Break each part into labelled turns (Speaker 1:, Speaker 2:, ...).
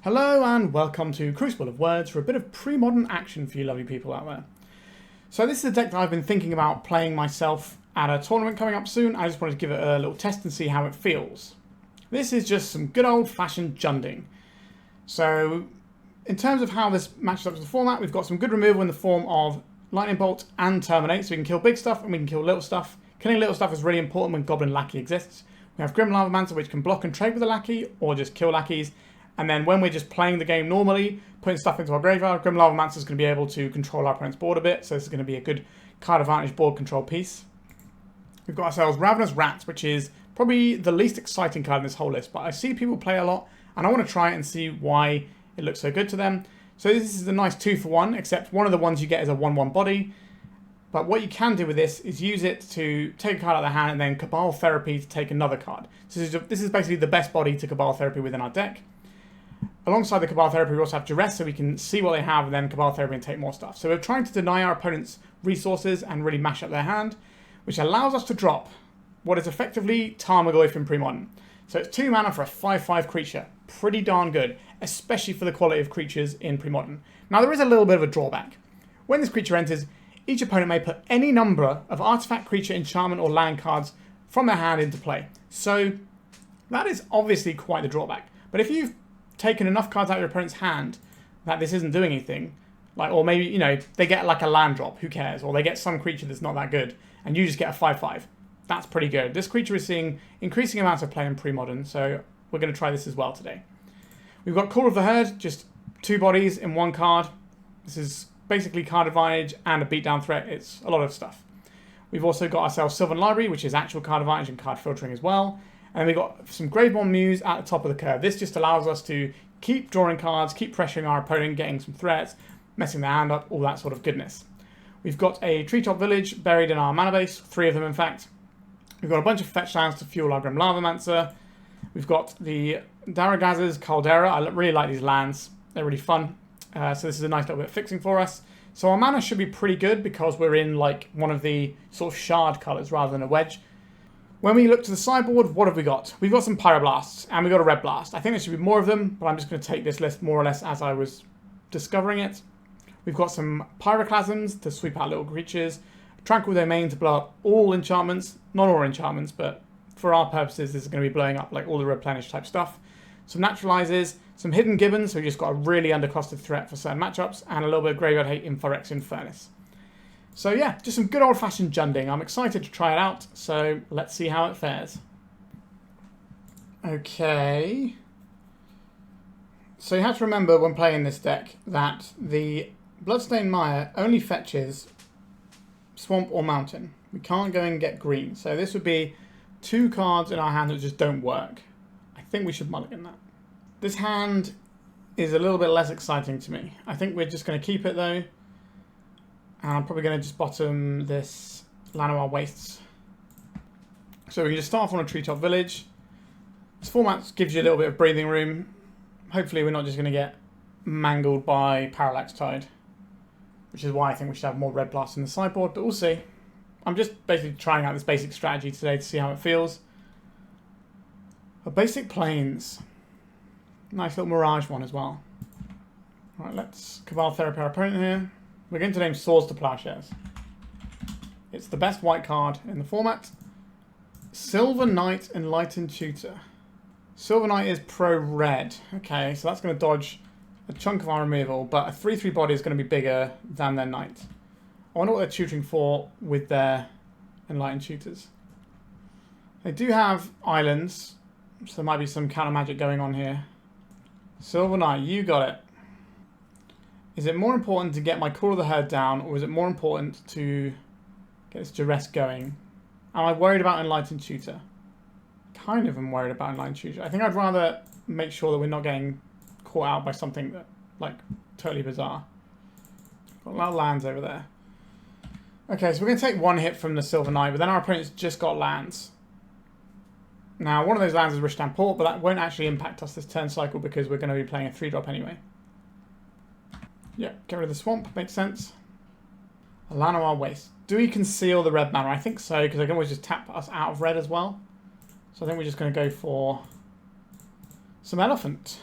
Speaker 1: Hello and welcome to Crucible of Words for a bit of pre-modern action for you lovely people out there. So this is a deck that I've been thinking about playing myself at a tournament coming up soon. I just wanted to give it a little test and see how it feels. This is just some good old-fashioned junding. So in terms of how this matches up to the format, we've got some good removal in the form of Lightning Bolt and Terminate, so we can kill big stuff and we can kill little stuff. Killing little stuff is really important when Goblin Lackey exists. We have Grim Lavamancer, which can block and trade with a Lackey or just kill Lackeys. And then when we're just playing the game normally, putting stuff into our graveyard, Grim Lavamancer is going to be able to control our opponent's board a bit. So this is going to be a good card advantage board control piece. We've got ourselves Ravenous Rats, which is probably the least exciting card in this whole list. But I see people play a lot, and I want to try it and see why it looks so good to them. So this is a nice 2-for-1, except one of the ones you get is a 1/1 body. But what you can do with this is use it to take a card out of the hand and then Cabal Therapy to take another card. So this is basically the best body to Cabal Therapy within our deck. Alongside the Cabal Therapy, we also have Duress, so we can see what they have and then Cabal Therapy and take more stuff. So we're trying to deny our opponent's resources and really mash up their hand, which allows us to drop what is effectively Tarmogoyf in Premodern. So it's 2 mana for a 5/5 creature. Pretty darn good, especially for the quality of creatures in Premodern. Now there is a little bit of a drawback. When this creature enters, each opponent may put any number of artifact, creature, enchantment, or land cards from their hand into play. So that is obviously quite the drawback. But if you've taken enough cards out of your opponent's hand that this isn't doing anything, like, or maybe, you know, they get like a land drop, who cares? Or they get some creature that's not that good, and you just get a 5/5. That's pretty good. This creature is seeing increasing amounts of play in Premodern, so we're going to try this as well today. We've got Call of the Herd, just 2 bodies in 1 card. This is basically card advantage and a beatdown threat. It's a lot of stuff. We've also got ourselves Sylvan Library, which is actual card advantage and card filtering as well. And then we've got some Graveborn Muse at the top of the curve. This just allows us to keep drawing cards, keep pressuring our opponent, getting some threats, messing their hand up, all that sort of goodness. We've got a Treetop Village buried in our mana base, 3 of them in fact. We've got a bunch of fetch lands to fuel our Grim Lavamancer. We've got the Darigaaz's Caldera. I really like these lands. They're really fun. So this is a nice little bit of fixing for us. So our mana should be pretty good because we're in like one of the sort of shard colours rather than a wedge. When we look to the sideboard, what have we got? We've got some Pyroblasts and we've got a Red Blast. I think there should be more of them, but I'm just going to take this list more or less as I was discovering it. We've got some Pyroclasms to sweep out little creatures. Tranquil Domain to blow up all enchantments. Not all enchantments, but for our purposes, this is going to be blowing up like all the replenish type stuff. Some Naturalizes, some Hidden Gibbons, so we just got a really undercosted threat for certain matchups, and a little bit of graveyard hate in Phyrexian Furnace. So yeah, just some good old-fashioned junding. I'm excited to try it out, so let's see how it fares. Okay. So you have to remember when playing this deck that the Bloodstained Mire only fetches Swamp or Mountain. We can't go and get green, so this would be 2 cards in our hand that just don't work. I think we should mulligan that. This hand is a little bit less exciting to me. I think we're just going to keep it though. And I'm probably going to just bottom this Llanowar Wastes. So we can just start off on a Treetop Village. This format gives you a little bit of breathing room. Hopefully we're not just going to get mangled by Parallax Tide, which is why I think we should have more Red Blasts in the sideboard, but we'll see. I'm just basically trying out this basic strategy today to see how it feels. A basic Plains. Nice little Mirage one as well. Alright, let's Cabal Therapy our opponent here. We're going to name Swords to Plowshares. It's the best white card in the format. Silver Knight Enlightened Tutor. Silver Knight is pro-red. Okay, so that's going to dodge a chunk of our removal, but a 3/3 body is going to be bigger than their Knight. I wonder what they're tutoring for with their Enlightened Tutors. They do have islands, so there might be some counter magic going on here. Silver Knight, you got it. Is it more important to get my Call of the Herd down, or is it more important to get this Duress going? Am I worried about Enlightened Tutor? Kind of am worried about Enlightened Tutor. I think I'd rather make sure that we're not getting caught out by something that, like, totally bizarre. Got a lot of lands over there. Okay, so we're going to take 1 hit from the Silver Knight, but then our opponent's just got lands. Now, one of those lands is Ristan Port, but that won't actually impact us this turn cycle because we're going to be playing a 3-drop anyway. Yeah, get rid of the swamp, makes sense. Llanowar Wastes. Do we conceal the red mana? I think so, because I can always just tap us out of red as well. So I think we're just going to go for some elephant.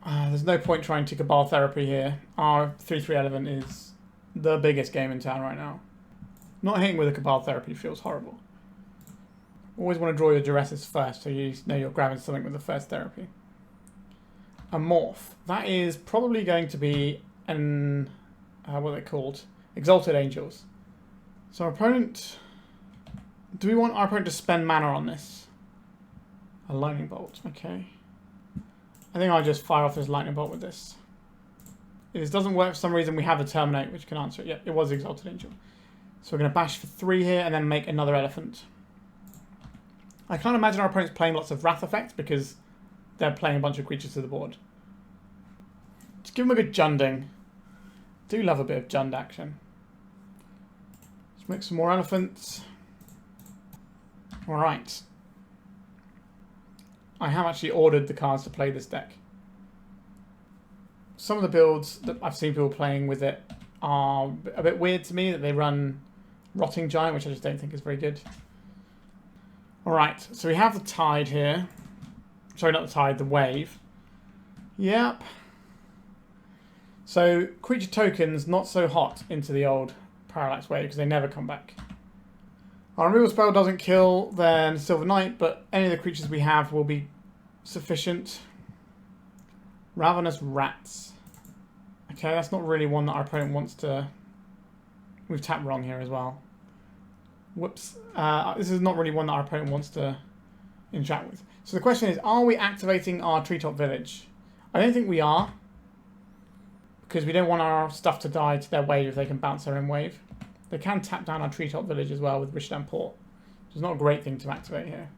Speaker 1: There's no point trying to Cabal Therapy here. Our 3/3 Elephant is the biggest game in town right now. Not hitting with a Cabal Therapy feels horrible. Always want to draw your Duresses first, so you know you're grabbing something with the first therapy. A Morph. That is probably going to be an... what are they called? Exalted Angels. So our opponent... Do we want our opponent to spend mana on this? A Lightning Bolt, okay. I think I'll just fire off this Lightning Bolt with this. If this doesn't work for some reason, we have the Terminate, which can answer it. Yep, it was Exalted Angel. So we're going to bash for 3 here and then make another Elephant. I can't imagine our opponent's playing lots of Wrath effects because they're playing a bunch of creatures to the board. Just give them a good Junding. Do love a bit of Jund action. Let's make some more Elephants. Alright. I have actually ordered the cards to play this deck. Some of the builds that I've seen people playing with it are a bit weird to me, that they run Rotting Giant, which I just don't think is very good. Alright, so we have the Tide here. Sorry, not the Tide, the Wave. Yep. So, creature tokens, not so hot into the old Parallax Wave, because they never come back. Our removal spell doesn't kill, then Silver Knight, but any of the creatures we have will be sufficient. Ravenous Rats. Okay, that's not really one that our opponent wants to... We've tapped wrong here as well. Whoops. This is not really one that our opponent wants to interact with. So the question is, are we activating our Treetop Village? I don't think we are. Because we don't want our stuff to die to their wave if they can bounce their own wave. They can tap down our Treetop Village as well with Rishdam Port. Which is not a great thing to activate here.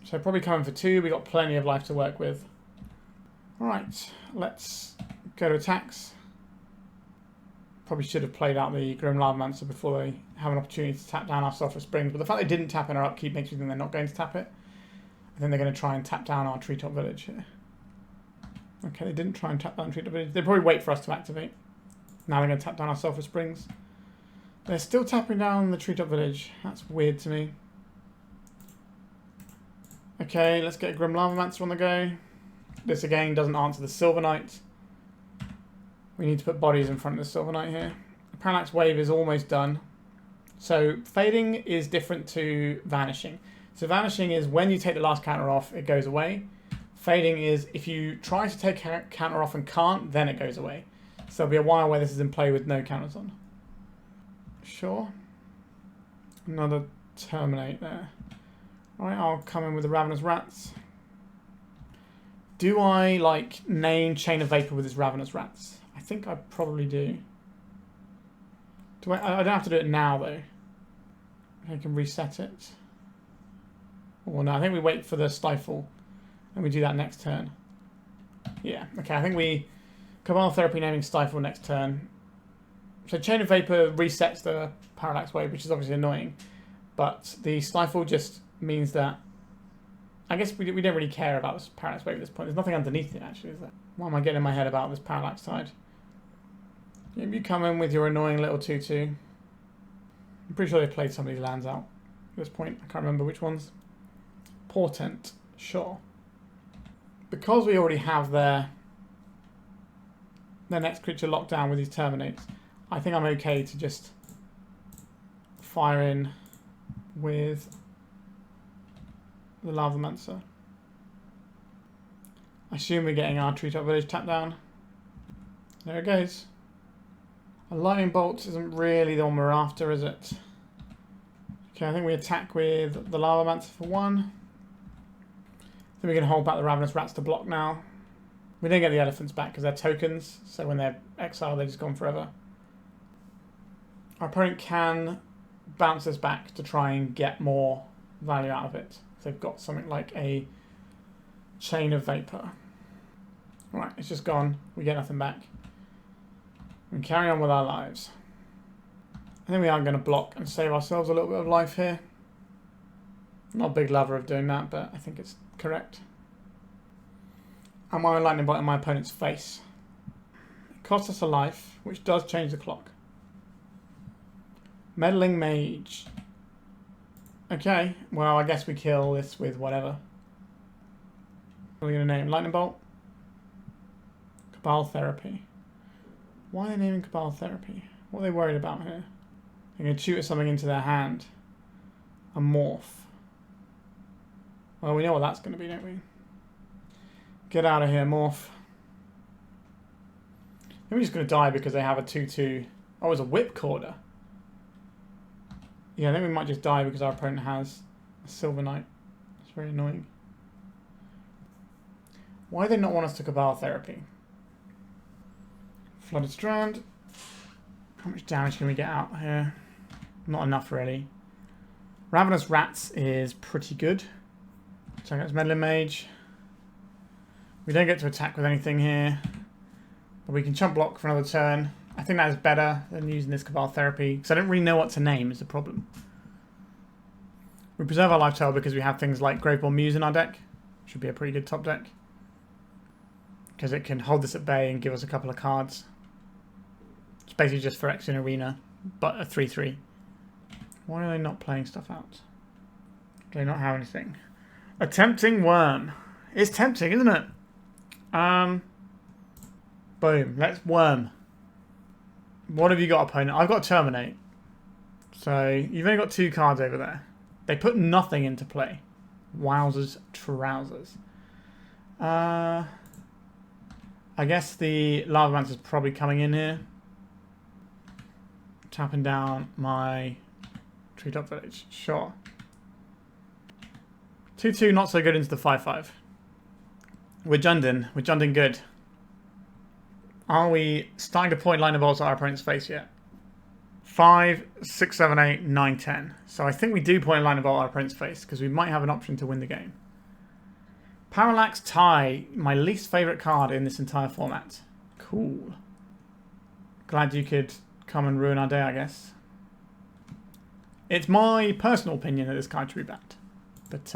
Speaker 1: So probably coming for 2. We've got plenty of life to work with. Alright, let's go to attacks. Probably should have played out the Grim Lavamancer before they have an opportunity to tap down our Sulfurous Springs. But the fact they didn't tap in our upkeep makes me think they're not going to tap it. I think they're going to try and tap down our Treetop Village here. Okay, they didn't try and tap down Treetop Village. They'll probably wait for us to activate. Now they're going to tap down our Sulfurous Springs. They're still tapping down the Treetop Village. That's weird to me. Okay, let's get a Grim Lavamancer on the go. This again doesn't answer the Silver Knight. We need to put bodies in front of the Silver Knight here. The Parallax Wave is almost done. So fading is different to vanishing. So vanishing is when you take the last counter off, it goes away. Fading is if you try to take a counter off and can't, then it goes away. So there'll be a while where this is in play with no counters on. Sure. Another Terminate there. Alright, I'll come in with the Ravenous Rats. Do I, like, name Chain of Vapor with his Ravenous Rats? I think I probably do. I don't have to do it now, though. I can reset it. Or no, I think we wait for the Stifle. And we do that next turn. Yeah, okay, I think we... Cabal Therapy naming Stifle next turn. So Chain of Vapor resets the Parallax Wave, which is obviously annoying. But the Stifle just means that... I guess we don't really care about this Parallax Wave at this point. There's nothing underneath it, actually, is there? Why am I getting in my head about this Parallax side? You come in with your annoying little 2/2. I'm pretty sure they played some of these lands out at this point. I can't remember which ones. Portent, sure. Because we already have their next creature locked down with these Terminates, I think I'm okay to just fire in with the Lavamancer. I assume we're getting our Treetop Village tapped down. There it goes. A Lightning Bolt isn't really the one we're after, is it? Okay, I think we attack with the Lavamancer for 1. Then we can hold back the Ravenous Rats to block now. We don't get the Elephants back because they're tokens, so when they're exiled, they're just gone forever. Our opponent can bounce this back to try and get more value out of it. If they've got something like a Chain of Vapor. Alright, it's just gone. We get nothing back. We carry on with our lives. I think we are going to block and save ourselves a little bit of life here. I'm not a big lover of doing that, but I think it's correct. And my Lightning Bolt in my opponent's face. It costs us a life, which does change the clock. Meddling Mage. Okay, well I guess we kill this with whatever. What are we going to name? Lightning Bolt? Cabal Therapy. Why are they naming Cabal Therapy? What are they worried about here? They're going to tutor something into their hand. A morph. Well, we know what that's going to be, don't we? Get out of here, morph. Maybe we're just going to die because they have a 2-2. Oh, it's a Whipcorder. Yeah, I think we might just die because our opponent has a Silver Knight. It's very annoying. Why do they not want us to Cabal Therapy? Flooded Strand. How much damage can we get out here? Not enough, really. Ravenous Rats is pretty good. Check out his Meddling Mage. We don't get to attack with anything here. But we can chump block for another turn. I think that is better than using this Cabal Therapy. Because I don't really know what to name is the problem. We preserve our life total because we have things like Graveborn Muse in our deck. Should be a pretty good top deck. Because it can hold this at bay and give us a couple of cards. It's basically just Phyrexian Arena, but a 3-3. Why are they not playing stuff out? Do they not have anything? A Tempting Wurm. It's tempting, isn't it? Boom. Let's Worm. What have you got, opponent? I've got Terminate. So, you've only got 2 cards over there. They put nothing into play. Wowzers, trousers. I guess the Lavamancer is probably coming in here. Tapping down my Treetop Village. Sure. 2-2, not so good into the 5-5. We're junding. We're junding good. Are we starting to point line of bolts at our opponent's face yet? 5, 6, 7, 8, 9, 10. So I think we do point line of bolt at our opponent's face because we might have an option to win the game. Parallax Tie, my least favourite card in this entire format. Cool. Glad you could come and ruin our day, I guess. It's my personal opinion that this card should be banned. But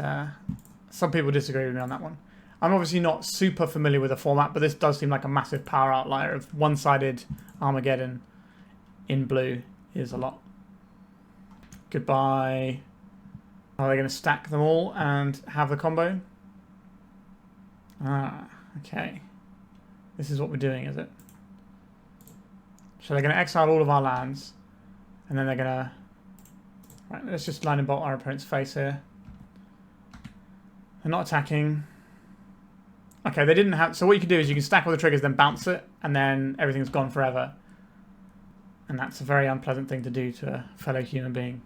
Speaker 1: some people disagree with me on that one. I'm obviously not super familiar with the format, but this does seem like a massive power outlier of one-sided Armageddon in blue is a lot. Goodbye. Are they going to stack them all and have the combo? Ah, okay. This is what we're doing, is it? So they're going to exile all of our lands, and then they're going to... Right, let's just line and bolt our opponent's face here. They're not attacking. Okay, they didn't have... So what you can do is you can stack all the triggers, then bounce it, and then everything's gone forever. And that's a very unpleasant thing to do to a fellow human being.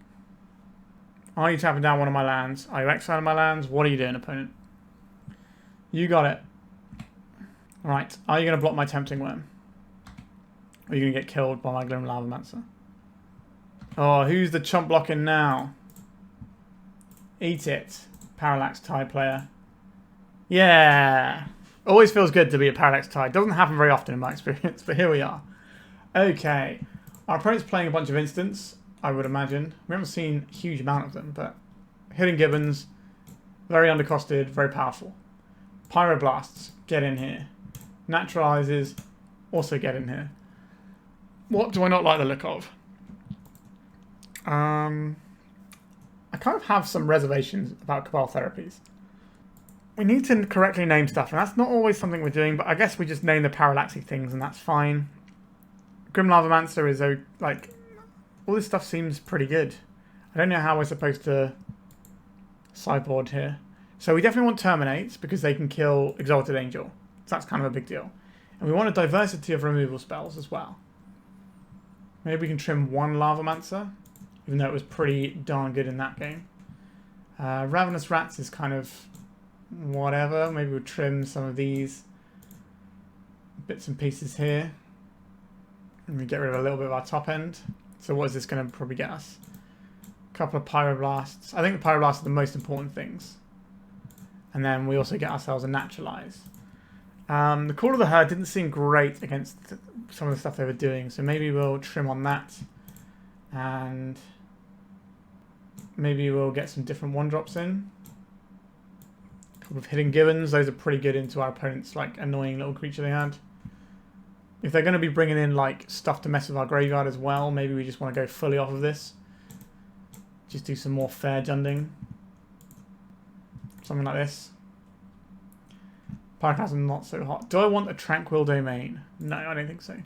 Speaker 1: Are you tapping down one of my lands? Are you exiling my lands? What are you doing, opponent? You got it. Alright, are you going to block my Tempting Wurm? Or are you going to get killed by my Grim Lavamancer? Oh, who's the chump blocking now? Eat it, Parallax Tie player. Yeah! Always feels good to be a Parallax Tie. Doesn't happen very often in my experience, but here we are. Okay. Our opponent's playing a bunch of instants, I would imagine. We haven't seen a huge amount of them, but... Hidden Gibbons, very undercosted, very powerful. Pyroblasts, get in here. Naturalizes, also get in here. What do I not like the look of? I kind of have some reservations about Cabal Therapies. We need to correctly name stuff, and that's not always something we're doing, but I guess we just name the parallaxy things, and that's fine. Grim Lavamancer is, like, all this stuff seems pretty good. I don't know how we're supposed to sideboard here. So we definitely want Terminates, because they can kill Exalted Angel. So that's kind of a big deal. And we want a diversity of removal spells as well. Maybe we can trim one Lavamancer, even though it was pretty darn good in that game. Ravenous Rats is kind of whatever. Maybe we'll trim some of these bits and pieces here. And we get rid of a little bit of our top end. So what is this going to probably get us? A couple of Pyroblasts. I think the Pyroblasts are the most important things. And then we also get ourselves a Naturalize. The Call of the Herd didn't seem great against some of the stuff they were doing. So maybe we'll trim on that. And maybe we'll get some different 1-drops in. A couple of Hidden Gibbons. Those are pretty good into our opponent's like annoying little creature they had. If they're going to be bringing in like stuff to mess with our graveyard as well, maybe we just want to go fully off of this. Just do some more fair junding. Something like this. Pyroclasm not so hot. Do I want a Tranquil Domain? No, I don't think so.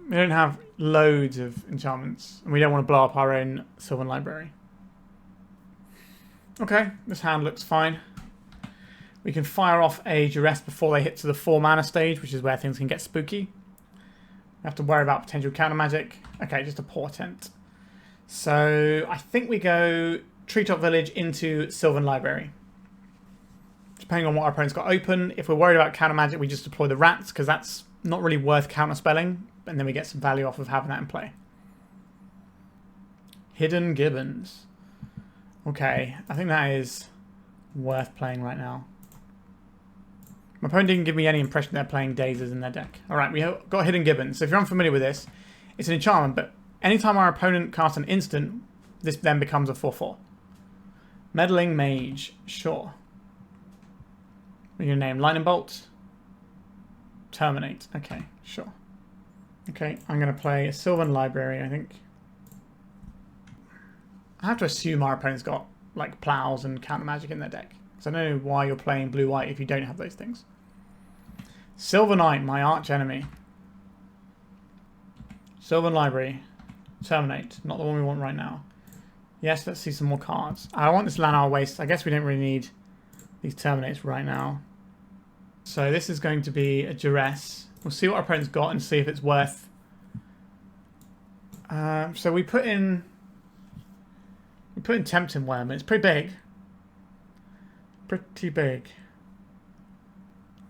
Speaker 1: We don't have loads of enchantments, and we don't want to blow up our own Sylvan Library. Okay, this hand looks fine. We can fire off a Duress before they hit to the 4 mana stage, which is where things can get spooky. We have to worry about potential counter magic. Okay, just a portent. So I think we go Treetop Village into Sylvan Library. Depending on what our opponent's got open. If we're worried about counter magic, we just deploy the rats, because that's not really worth counter spelling, and then we get some value off of having that in play. Hidden Gibbons. Okay, I think that is worth playing right now. My opponent didn't give me any impression they're playing Dazes in their deck. Alright, we have got Hidden Gibbons. So if you're unfamiliar with this, it's an enchantment, but anytime our opponent casts an instant, this then becomes a 4/4. Meddling Mage, sure. We're going to name Lightning Bolt. Terminate, okay, sure. Okay, I'm going to play a Sylvan Library, I think. I have to assume our opponent's got like plows and counter magic in their deck. Because I don't know why you're playing blue-white if you don't have those things. Silver Knight, my arch enemy. Sylvan Library. Terminate. Not the one we want right now. Yes, let's see some more cards. I want this Llanowar Wastes. I guess we don't really need these Terminates right now. So this is going to be a Duress. We'll see what our opponent's got and see if it's worth. So we put in Tempting Wurm. It's pretty big. Pretty big.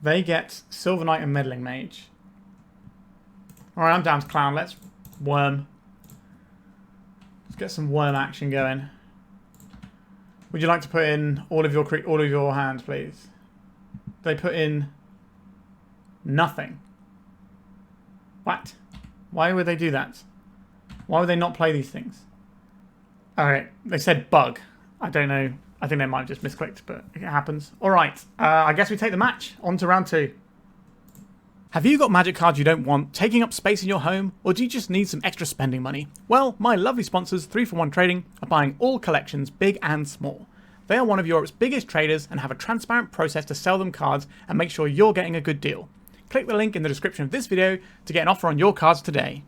Speaker 1: They get Silver Knight and Meddling Mage. Alright, I'm down to Clown. Let's Worm. Let's get some Worm action going. Would you like to put in all of your hands, please? They put in nothing. What? Why would they do that? Why would they not play these things? Alright, they said bug. I don't know. I think they might have just misclicked, but it happens. Alright, I guess we take the match. On to round 2. Have you got magic cards you don't want taking up space in your home, or do you just need some extra spending money? Well, my lovely sponsors, 3for1 Trading, are buying all collections, big and small. They are one of Europe's biggest traders and have a transparent process to sell them cards and make sure you're getting a good deal. Click the link in the description of this video to get an offer on your cards today.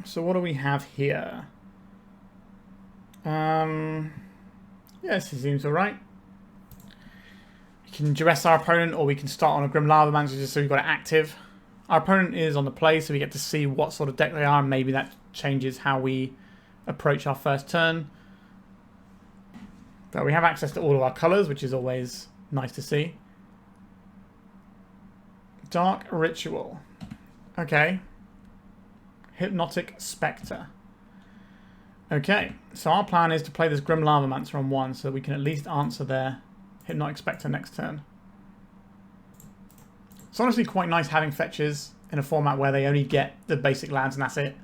Speaker 1: So what do we have here? Yes, it seems alright. We can duress our opponent, or we can start on a Grim Lavamancer just so we've got it active. Our opponent is on the play, so we get to see what sort of deck they are, and maybe that changes how we approach our first turn. But we have access to all of our colours, which is always nice to see. Dark Ritual. Okay. Hypnotic Spectre. Okay, so our plan is to play this Grim Lavamancer on 1 so we can at least answer their Hypnotic Spectre next turn. It's honestly quite nice having fetches in a format where they only get the basic lands and that's it.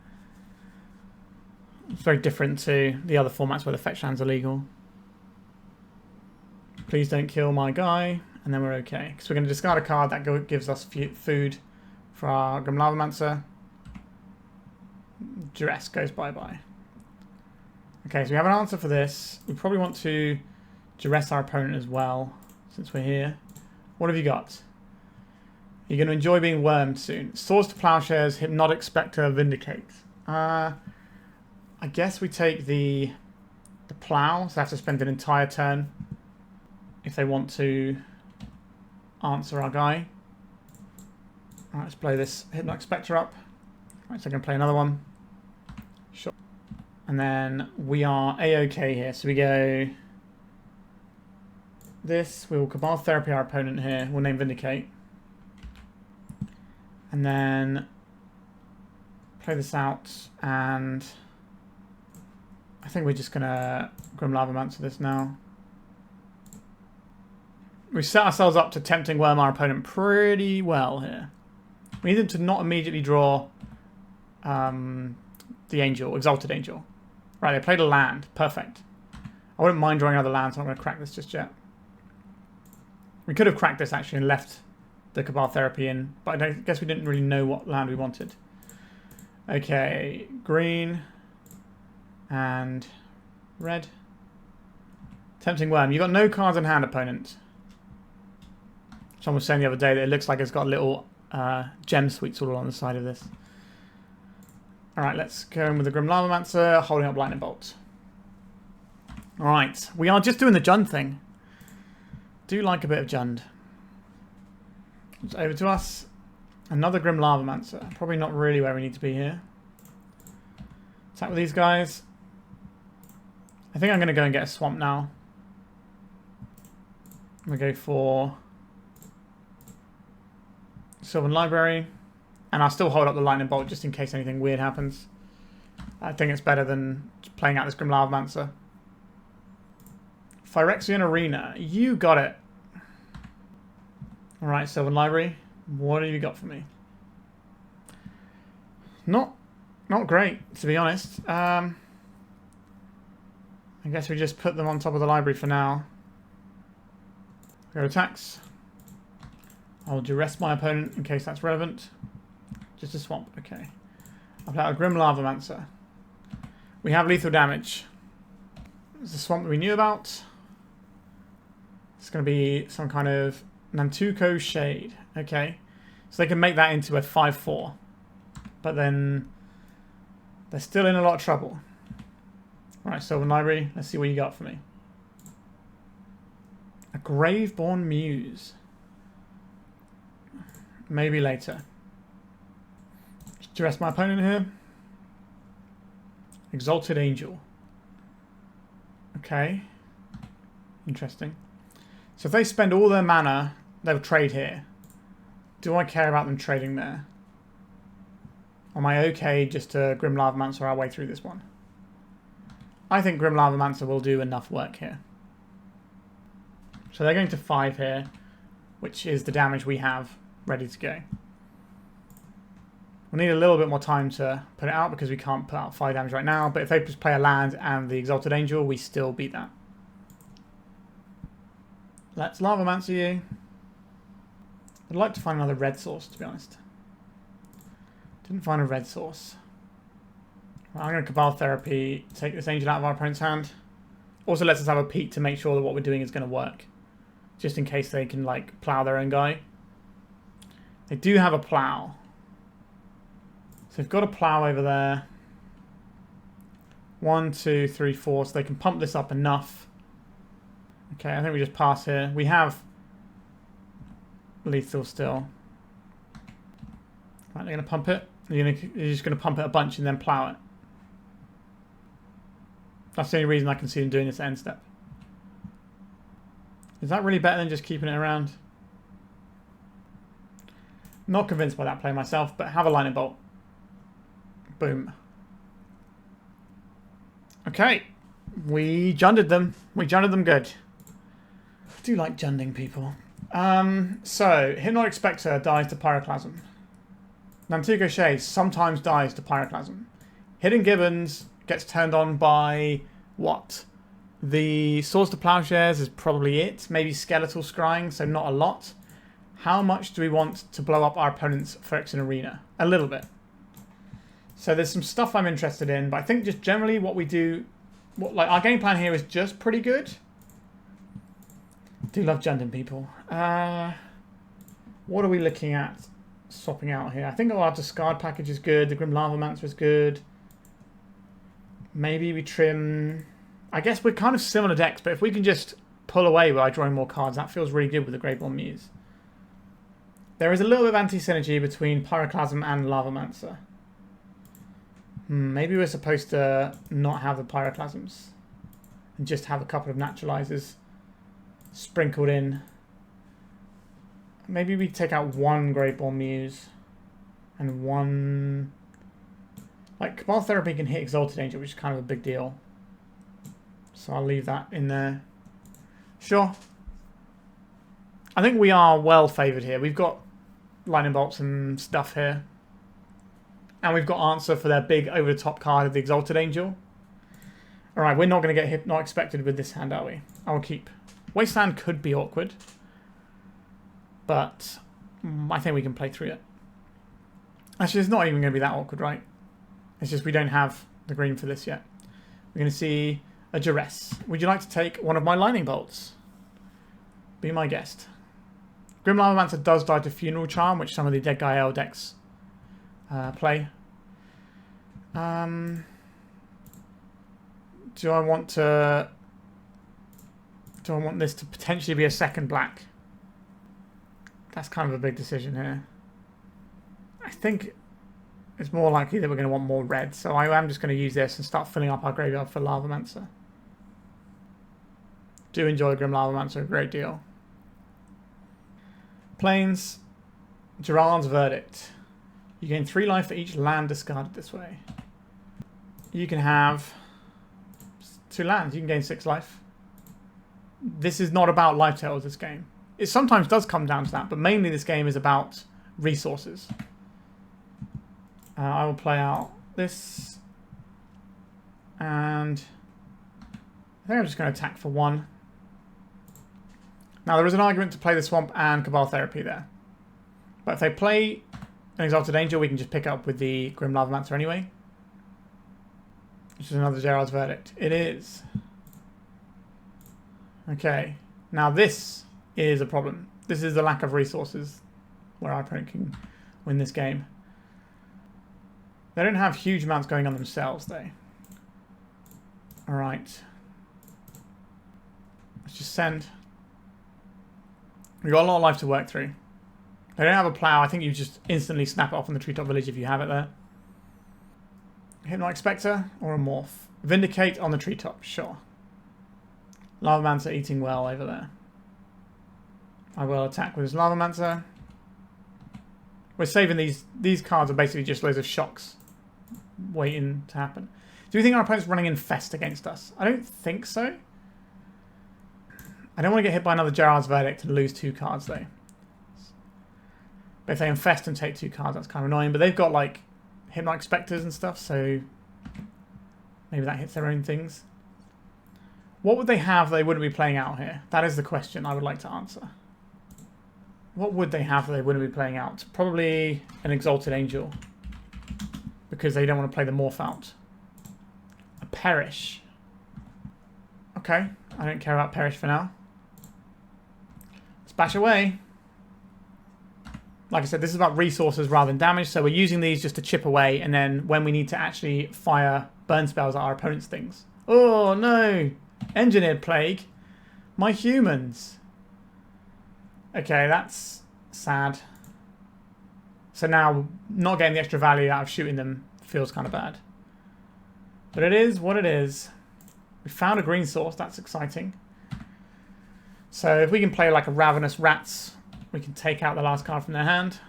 Speaker 1: It's very different to the other formats where the fetch lands are legal. Please don't kill my guy, and then we're okay. Because we're going to discard a card that gives us food for our Grim Lavamancer. Duress goes bye-bye. Okay, so we have an answer for this. We probably want to duress our opponent as well, since we're here. What have you got? You're going to enjoy being wormed soon. Swords to Plowshares, Hypnotic Spectre, Vindicate. I guess we take the plow, so they have to spend an entire turn if they want to answer our guy. Alright, let's play this Hypnotic Spectre up. Alright, so I'm going to play another one. Sure. And then we are A-OK here. So we go this. We will Cabal Therapy our opponent here. We'll name Vindicate. And then play this out. And I think we're just going to Grim Lavamancer this now. We set ourselves up to Tempting Wurm our opponent pretty well here. We need them to not immediately draw the Angel, Exalted Angel. Right, they played a land. Perfect. I wouldn't mind drawing another land, so I'm not going to crack this just yet. We could have cracked this actually and left the Cabal Therapy in, but I guess we didn't really know what land we wanted. Okay, green and red. Tempting Wurm. You've got no cards in hand, opponent. Someone was saying the other day that it looks like it's got little gem suites all on the side of this. Alright, let's go in with the Grim Lavamancer, holding up Lightning Bolt. Alright, we are just doing the JUND thing. Do like a bit of JUND. It's over to us. Another Grim Lavamancer. Probably not really where we need to be here. Attack with these guys. I think I'm going to go and get a swamp now. I'm going to go for Sylvan Library. And I'll still hold up the Lightning Bolt just in case anything weird happens. I think it's better than playing out this Grim Lavamancer. Phyrexian Arena. You got it. Alright, Sylvan Library. What have you got for me? Not great, to be honest. I guess we just put them on top of the library for now. Go attacks. I'll duress my opponent in case that's relevant. Just a swamp, okay. I'll play out a Grim Lavamancer. We have lethal damage. It's a swamp that we knew about. It's going to be some kind of Nantuko Shade. Okay. So they can make that into a 5/4. But then they're still in a lot of trouble. Right, Sylvan Library. Let's see what you got for me. A Graveborn Muse. Maybe later. Duress my opponent here. Exalted Angel. Okay. Interesting. So if they spend all their mana, they'll trade here. Do I care about them trading there? Or am I okay just to Grim Lavamancer our way through this one? I think Grim Lavamancer will do enough work here. So they're going to 5 here, which is the damage we have ready to go. We'll need a little bit more time to put it out because we can't put out 5 damage right now, but if they just play a land and the Exalted Angel, we still beat that. Let's Lavamancer you. I'd like to find another red source, to be honest. Didn't find a red source. Right, I'm going to Cabal Therapy, take this angel out of our opponent's hand. Also lets us have a peek to make sure that what we're doing is going to work. Just in case they can, like, plow their own guy. They do have a plow. So they've got a plow over there. 1, 2, 3, 4. So they can pump this up enough. Okay, I think we just pass here. We have lethal still. Right, they're going to pump it. You're just going to pump it a bunch and then plow it. That's the only reason I can see them doing this end step. Is that really better than just keeping it around? Not convinced by that play myself, but have a lightning bolt. Boom. Okay. We JUNDed them. We JUNDed them good. I do like JUNDing people. So, Hypnotic Spectre dies to Pyroclasm. Nantuko Shade sometimes dies to Pyroclasm. Hidden Gibbons gets turned on by what? The Swords to Plowshares is probably it. Maybe Skeletal Scrying, so not a lot. How much do we want to blow up our opponent's Phyrexian Arena? A little bit. So there's some stuff I'm interested in, but I think just generally what we do, like our game plan here is just pretty good. Do love JUNDing people. What are we looking at swapping out here? I think our discard package is good. The Grim Lavamancer is good. Maybe we trim... I guess we're kind of similar decks, but if we can just pull away by drawing more cards, that feels really good with the Graveborn Muse. There is a little bit of anti-synergy between Pyroclasm and Lavamancer. Maybe we're supposed to not have the Pyroclasms and just have a couple of Naturalizers sprinkled in. Maybe we take out one Graveborn Muse and one... Like, Cabal Therapy can hit Exalted Angel, which is kind of a big deal. So I'll leave that in there. Sure. I think we are well favoured here. We've got lightning bolts and stuff here. And we've got answer for their big over-the-top card of the Exalted Angel. Alright, we're not going to get hit, not expected with this hand, are we? I will keep. Wasteland could be awkward. But I think we can play through it. Actually, it's not even going to be that awkward, right? It's just we don't have the green for this yet. We're going to see a Duress. Would you like to take one of my lightning bolts? Be my guest. Grim Lavamancer does die to Funeral Charm, which some of the Dead Guy L decks play. Do I want this to potentially be a second black? That's kind of a big decision here. I think it's more likely that we're going to want more red, so I am just going to use this and start filling up our graveyard for Lavamancer. Do enjoy Grim Lavamancer a great deal. Plains, Gerard's Verdict. You gain 3 life for each land discarded this way. You can have 2 lands. You can gain 6 life. This is not about life totals, this game. It sometimes does come down to that, but mainly this game is about resources. I will play out this. And I think I'm just going to attack for 1. Now, there is an argument to play the Swamp and Cabal Therapy there. But if they play an Exalted Angel, we can just pick it up with the Grim Lavamancer anyway. Which is another Gerard's Verdict. It is. Okay. Now, this is a problem. This is the lack of resources where our opponent can win this game. They don't have huge amounts going on themselves, though. Alright. Let's just send. We've got a lot of life to work through. They don't have a plow. I think you just instantly snap it off on the Treetop Village if you have it there. Hypnotic Spectre or a Morph. Vindicate on the Treetop, sure. Lavamancer eating well over there. I will attack with his Lavamancer. We're saving these cards are basically just loads of shocks waiting to happen. Do we think our opponent's running Infest against us? I don't think so. I don't want to get hit by another Gerard's Verdict and lose 2 cards though. But if they Infest and take 2 cards, that's kind of annoying. But they've got like Hypnotic Spectres and stuff, so maybe that hits their own things. What would they have they wouldn't be playing out here? That is the question I would like to answer. What would they have that they wouldn't be playing out? Probably an Exalted Angel. Because they don't want to play the Morph out. A Perish. Okay, I don't care about Perish for now. Let's bash away. Like I said, this is about resources rather than damage, so we're using these just to chip away, and then when we need to actually fire burn spells at our opponent's things. Oh no! Engineered Plague. My humans. Okay, that's sad. So now, not getting the extra value out of shooting them feels kind of bad. But it is what it is. We found a green source, that's exciting. So if we can play like a Ravenous Rats, we can take out the last card from their hand.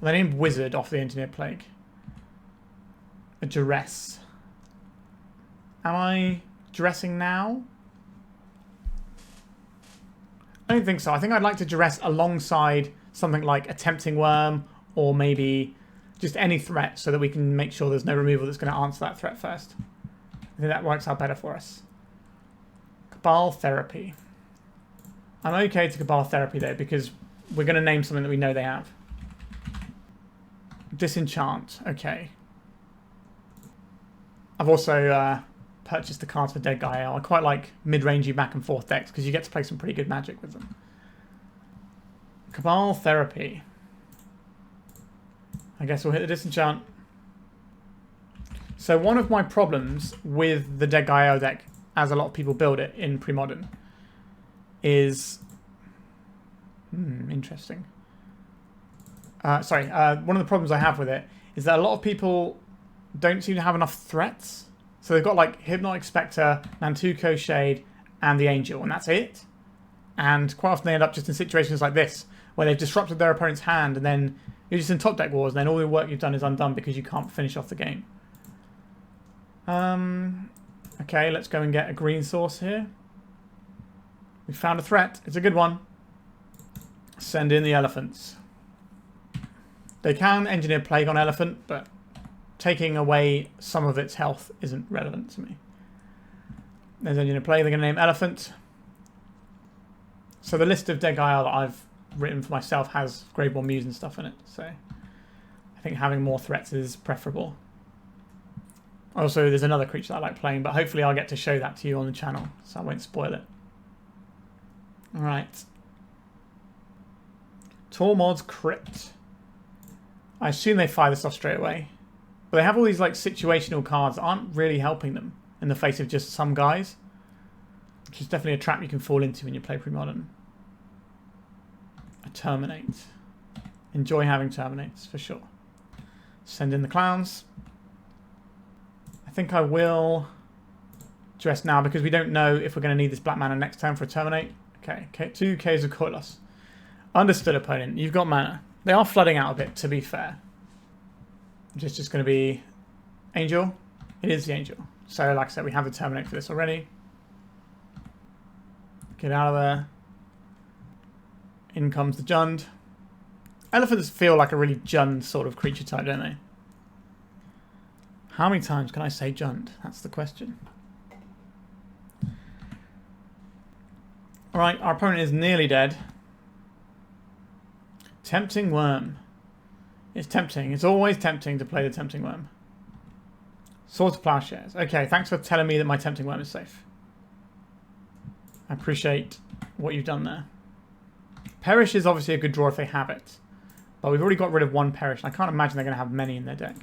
Speaker 1: They named Wizard off the Engineered Plague. A Duress. Am I dressing now? I don't think so. I think I'd like to Duress alongside something like a Tempting Wurm or maybe just any threat so that we can make sure there's no removal that's going to answer that threat first. I think that works out better for us. Cabal Therapy. I'm okay to Cabal Therapy though because we're going to name something that we know they have. Disenchant. Okay. I've also purchased the cards for Dead Guy L. I quite like mid-rangey back and forth decks because you get to play some pretty good magic with them. Cabal Therapy. I guess we'll hit the Disenchant. So one of my problems with the Dead Guy L deck, as a lot of people build it in Premodern, is... interesting. One of the problems I have with it is that a lot of people don't seem to have enough threats. So they've got like Hypnotic Spectre, Nantuko Shade, and the Angel, and that's it. And quite often they end up just in situations like this, where they've disrupted their opponent's hand, and then you're just in top deck wars, and then all the work you've done is undone because you can't finish off the game. Okay, let's go and get a green source here. We found a threat. It's a good one. Send in the elephants. They can Engineer Plague on Elephant, but taking away some of its health isn't relevant to me. There's Engineer Plague. They're going to name Elephant. So the list of Dead Guy L that I've written for myself has Graveborn Muse and stuff in it. So I think having more threats is preferable. Also, there's another creature that I like playing, but hopefully I'll get to show that to you on the channel, so I won't spoil it. Alright. Tormod's Crypt. I assume they fire this off straight away. But they have all these like situational cards that aren't really helping them in the face of just some guys. Which is definitely a trap you can fall into when you play Premodern. A Terminate. Enjoy having Terminates, for sure. Send in the clowns. I think I will dress now because we don't know if we're going to need this black mana next turn for a Terminate. Okay, 2 Ks of Coilos. Understood, opponent. You've got mana. They are flooding out a bit, to be fair. Which is just going to be Angel. It is the Angel. So, like I said, we have the Terminate for this already. Get out of there. In comes the JUND. Elephants feel like a really JUND sort of creature type, don't they? How many times can I say JUND? That's the question. Alright, our opponent is nearly dead. Tempting Wurm. It's tempting. It's always tempting to play the Tempting Wurm. Sword of Plowshares. Okay, thanks for telling me that my Tempting Wurm is safe. I appreciate what you've done there. Perish is obviously a good draw if they have it. But we've already got rid of one Perish. And I can't imagine they're going to have many in their deck.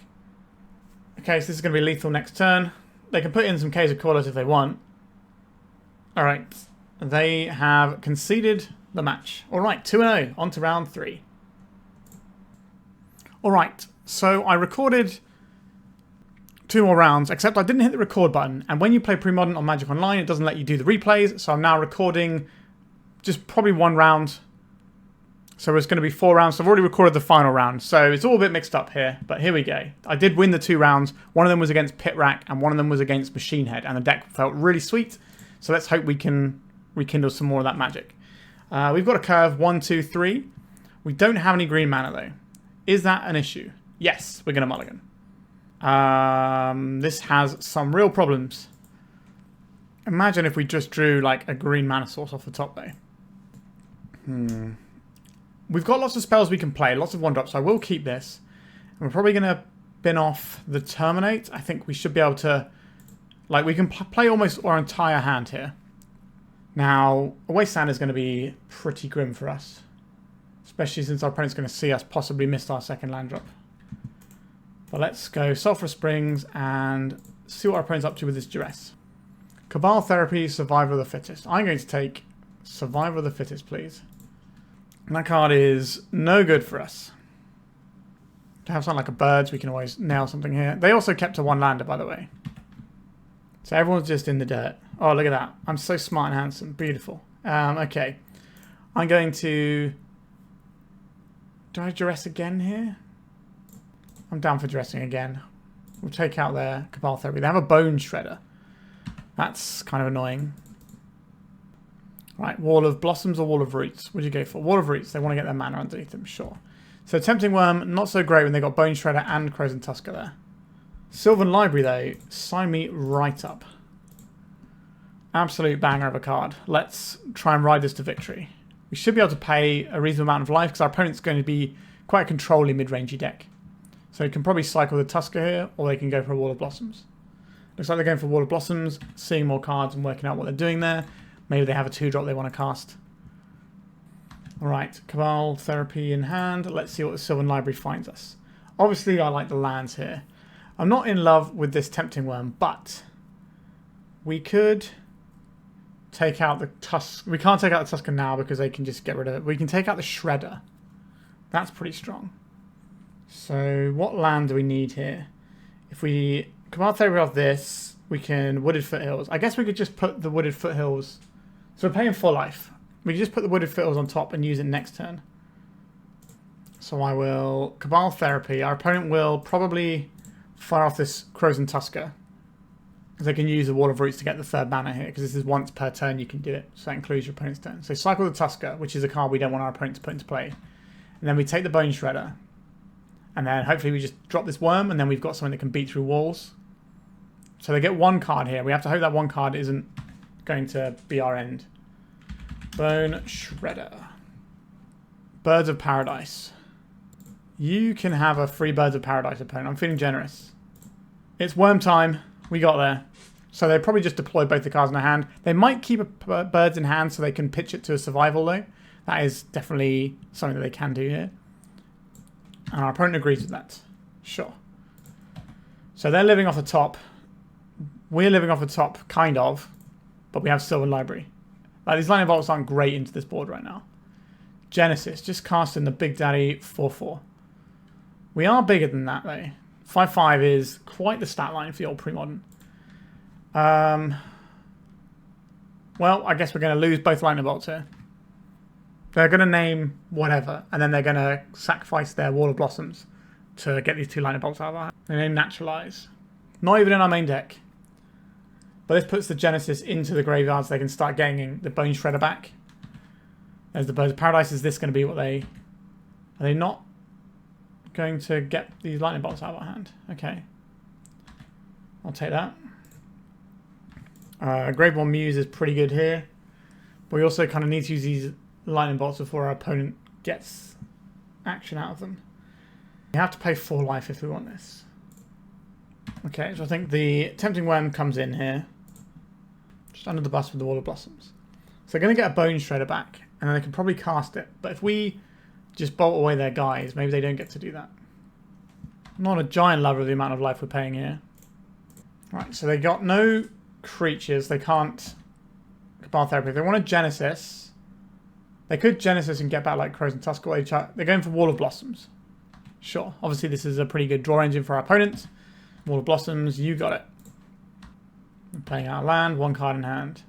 Speaker 1: Okay, so this is going to be lethal next turn. They can put in some Ks of Coilos if they want. Alright. They have conceded the match. Alright, 2-0. On to round 3. Alright, so I recorded 2 more rounds, except I didn't hit the record button. And when you play Premodern on Magic Online, it doesn't let you do the replays. So I'm now recording just probably 1 round. So it's going to be 4 rounds. So I've already recorded the final round. So it's all a bit mixed up here. But here we go. I did win the 2 rounds. One of them was against Pit Rack and one of them was against Machine Head. And the deck felt really sweet. So let's hope we can rekindle some more of that magic. We've got a curve 1, 2, 3. We don't have any green mana though. Is that an issue? Yes, we're going to mulligan. This has some real problems. Imagine if we just drew like a green mana source off the top though. We've got lots of spells we can play, lots of 1-drops, so I will keep this. And we're probably going to bin off the Terminate. I think we should be able to... Like, we can play almost our entire hand here. Now, a Wasteland is going to be pretty grim for us. Especially since our opponent's going to see us possibly miss our second land drop. But let's go Sulfurous Springs and see what our opponent's up to with this Duress. Cabal Therapy, Survivor of the Fittest. I'm going to take Survivor of the Fittest, please. And that card is no good for us. To have something like a Birds, we can always nail something here. They also kept a 1-lander, by the way. So everyone's just in the dirt. Oh, look at that. I'm so smart and handsome. Beautiful. Okay. I'm going to... Do I Duress again here? I'm down for dressing again. We'll take out their Cabal Therapy. They have a Bone Shredder. That's kind of annoying. Right, Wall of Blossoms or Wall of Roots? What do you go for? Wall of Roots. They want to get their mana underneath them, sure. So Tempting Wurm, not so great when they got Bone Shredder and Crows and Tusker there. Sylvan Library, though, sign me right up. Absolute banger of a card. Let's try and ride this to victory. We should be able to pay a reasonable amount of life because our opponent's going to be quite a controlling mid-rangey deck. So you can probably cycle the Tusker here, or they can go for a Wall of Blossoms. Looks like they're going for Wall of Blossoms, seeing more cards and working out what they're doing there. Maybe they have a 2-drop they want to cast. Alright, Cabal Therapy in hand. Let's see what the Sylvan Library finds us. Obviously, I like the lands here. I'm not in love with this Tempting Wurm, but we could take out the Tusk. We can't take out the Tusker now because they can just get rid of it. We can take out the Shredder. That's pretty strong. So what land do we need here? If we Cabal Therapy off this, we can Wooded Foothills. I guess we could just put the Wooded Foothills. So we're paying 4 life. We can just put the Wooded Foothills on top and use it next turn. So I will Cabal Therapy. Our opponent will probably fire off this Crows and Tusker. Because they can use the Wall of Roots to get the 3rd mana here. Because this is once per turn you can do it. So that includes your opponent's turn. So cycle the Tusker, which is a card we don't want our opponent to put into play. And then we take the Bone Shredder. And then hopefully we just drop this Worm. And then we've got something that can beat through walls. So they get 1 card here. We have to hope that 1 card isn't going to be our end. Bone Shredder. Birds of Paradise. You can have a free Birds of Paradise opponent. I'm feeling generous. It's Worm time. We got there. So they probably just deploy both the cards in their hand. They might keep a Birds in hand so they can pitch it to a survival though. That is definitely something that they can do here. And our opponent agrees with that. Sure. So they're living off the top. We're living off the top, kind of. But we have Sylvan Library. Like, these lightning bolts aren't great into this board right now. Genesis, just casting the Big Daddy 4/4. We are bigger than that, though. 5/5 is quite the stat line for the old Premodern. Well, I guess we're going to lose both lightning bolts here. They're going to name whatever, and then they're going to sacrifice their Wall of Blossoms to get these two lightning bolts out of our hand. They name Naturalize. Not even in our main deck. But this puts the Genesis into the graveyard so they can start getting the Bone Shredder back. As the Birds of Paradise, is this going to be what they... Are they not going to get these lightning bolts out of our hand? Okay. I'll take that. Graveborn Muse is pretty good here. But we also kind of need to use these lightning bolts before our opponent gets action out of them. We have to pay 4 life if we want this. Okay, so I think the Tempting Wurm comes in here. Just under the bus with the Wall of Blossoms. So they're going to get a Bone Shredder back. And then they can probably cast it. But if we just bolt away their guys, maybe they don't get to do that. I'm not a giant lover of the amount of life we're paying here. Right, so they got no creatures. They can't Cabal Therapy. If they want a Genesis, they could Genesis and get back like Crows and Tusk. They're going for Wall of Blossoms. Sure. Obviously, this is a pretty good draw engine for our opponents. Wall of Blossoms, you got it. I'm playing our land, 1 card in hand.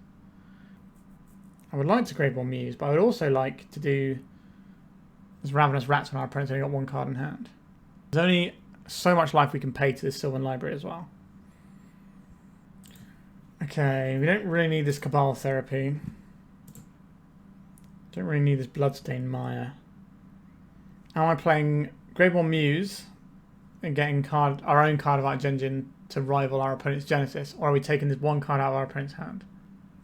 Speaker 1: I would like to Graveborn Muse, but I would also like to do this Ravenous Rats when our opponent's only got 1 card in hand. There's only so much life we can pay to this Sylvan Library as well. Okay, we don't really need this Cabal Therapy. Don't really need this Bloodstained Mire. Am I playing Graveborn Muse and getting our own card of Arch Engine to rival our opponent's Genesis, or are we taking this 1 card out of our opponent's hand?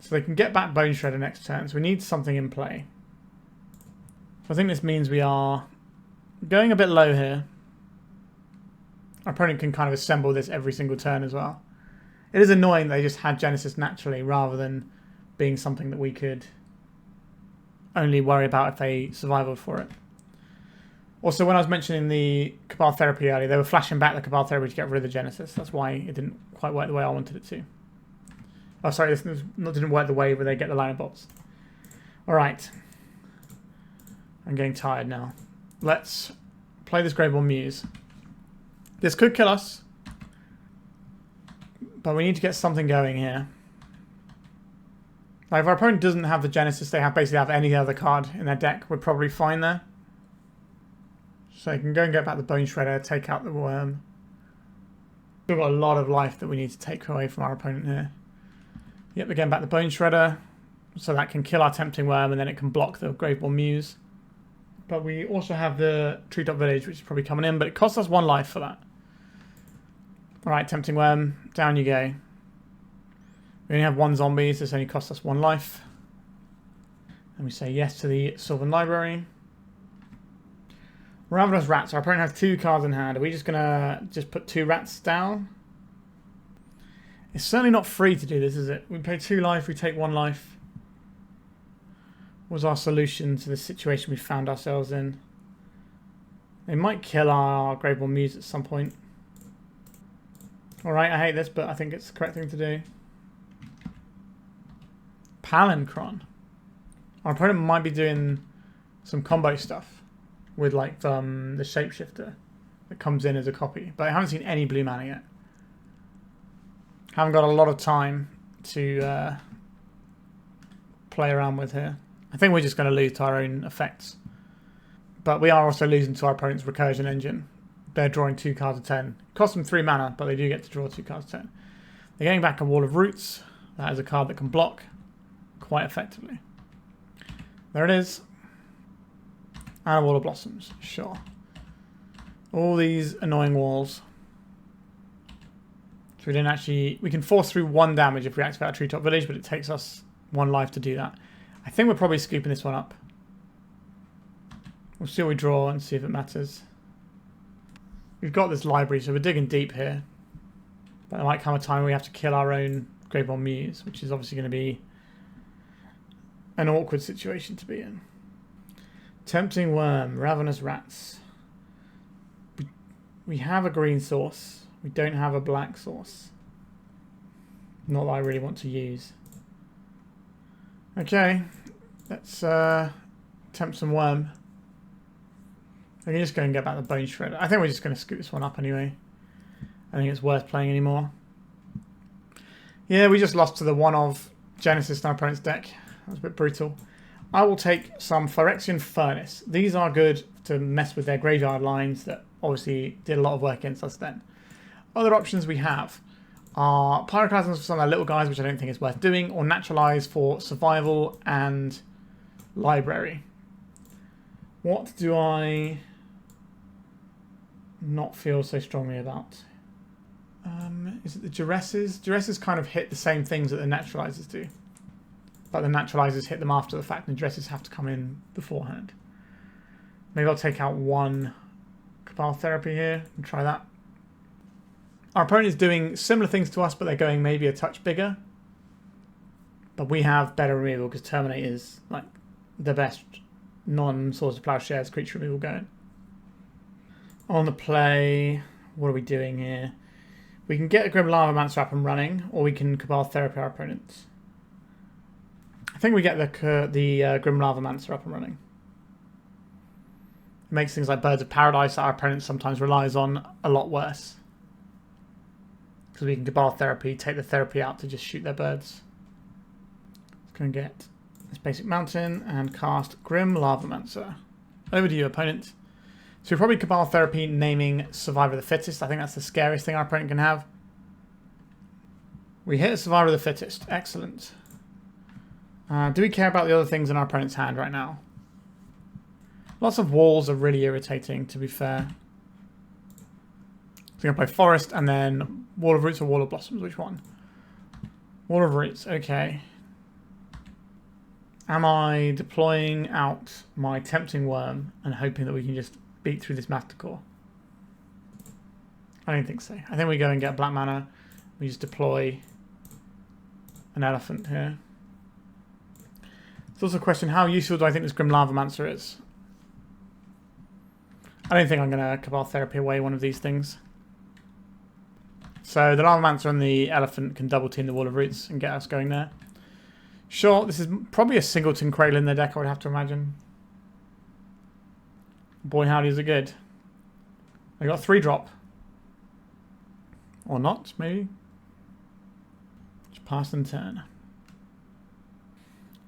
Speaker 1: So they can get back Bone Shredder next turn, so we need something in play. So I think this means we are going a bit low here. Our opponent can kind of assemble this every single turn as well. It is annoying they just had Genesis naturally rather than being something that we could only worry about if they survival for it. Also, when I was mentioning the Cabal Therapy earlier, they were flashing back the Cabal Therapy to get rid of the Genesis. That's why it didn't quite work the way I wanted it to. Oh, sorry, this didn't work the way where they get the lightning bolts. Alright. I'm getting tired now. Let's play this Graveborn Muse. This could kill us. But we need to get something going here. Like, if our opponent doesn't have the Genesis, they basically have any other card in their deck, we're probably fine there. So you can go and get back the Bone Shredder, take out the Worm. We've got a lot of life that we need to take away from our opponent here. Yep, we're getting back the Bone Shredder, so that can kill our Tempting Wurm, and then it can block the Graveborn Muse. But we also have the Treetop Village, which is probably coming in, but it costs us 1 life for that. Alright, Tempting Wurm, down you go. We only have 1 zombie, so this only costs us 1 life. And we say yes to the Sylvan Library. Ravenous Rats. Our opponent has 2 cards in hand. Are we just going to put 2 rats down? It's certainly not free to do this, is it? We pay 2 life, we take 1 life. What was our solution to the situation we found ourselves in? They might kill our Graveborn Muse at some point. Alright, I hate this, but I think it's the correct thing to do. Palinchron. Our opponent might be doing some combo stuff with like the Shapeshifter that comes in as a copy. But I haven't seen any blue mana yet. Haven't got a lot of time to play around with here. I think we're just going to lose to our own effects. But we are also losing to our opponent's Recursion Engine. They're drawing 2 cards a 10. It costs them 3 mana, but they do get to draw 2 cards a 10. They're getting back a Wall of Roots. That is a card that can block quite effectively. There it is. And a Wall of Blossoms. Sure. All these annoying walls. So we didn't actually... We can force through 1 damage if we activate our Treetop Village, but it takes us 1 life to do that. I think we're probably scooping this one up. We'll see what we draw and see if it matters. We've got this library, so we're digging deep here. But there might come a time where we have to kill our own Graveborn Muse, which is obviously going to be an awkward situation to be in. Tempting Wurm, Ravenous Rats. We have a green source. We don't have a black source. Not that I really want to use. Okay, let's tempt some worm. I can just go and get back the Bone Shredder. I think we're just going to scoot this one up anyway. I think it's worth playing anymore. Yeah, we just lost to the one of Genesis in our opponent's deck. That was a bit brutal. I will take some Phyrexian Furnace. These are good to mess with their graveyard lines that obviously did a lot of work against us then. Other options we have are Pyroclasms for some of our little guys, which I don't think is worth doing, or Naturalize for survival and library. What do I not feel so strongly about? Is it the Duresses? Duresses kind of hit the same things that the Naturalizers do. But the Naturalizers hit them after the fact, and the Duresses have to come in beforehand. Maybe I'll take out one Cabal Therapy here and try that. Our opponent is doing similar things to us, but they're going maybe a touch bigger. But we have better removal because Terminate is like the best non-Swords of Plowshares creature removal going. On the play, what are we doing here? We can get a Grim Lavamancer up and running, or we can Cabal Therapy our opponents. I think we get the Grim Lavamancer up and running. It makes things like Birds of Paradise that our opponent sometimes relies on a lot worse. Because we can Cabal Therapy, take the therapy out to just shoot their birds. Let's go and get this basic mountain and cast Grim Lavamancer. Over to you, opponent. So we probably Cabal Therapy naming Survivor of the Fittest. I think that's the scariest thing our opponent can have. We hit a Survivor of the Fittest. Excellent. Do we care about the other things in our opponent's hand right now? Lots of walls are really irritating, to be fair. So I'm going to play Forest and then Wall of Roots or Wall of Blossoms. Which one? Wall of Roots. Okay. Am I deploying out my Tempting Wurm and hoping that we can just beat through this Mastercore? I don't think so. I think we go and get black mana. We just deploy an elephant here. There's also a question, how useful do I think this Grim Lavamancer is? I don't think I'm going to Cabal Therapy away one of these things. So the Lavamancer and the elephant can double team the Wall of Roots and get us going there. Sure, this is probably a singleton Cradle in their deck, I would have to imagine. Boy, howdy, is it good. They got 3-drop. Or not, maybe. Just pass and turn.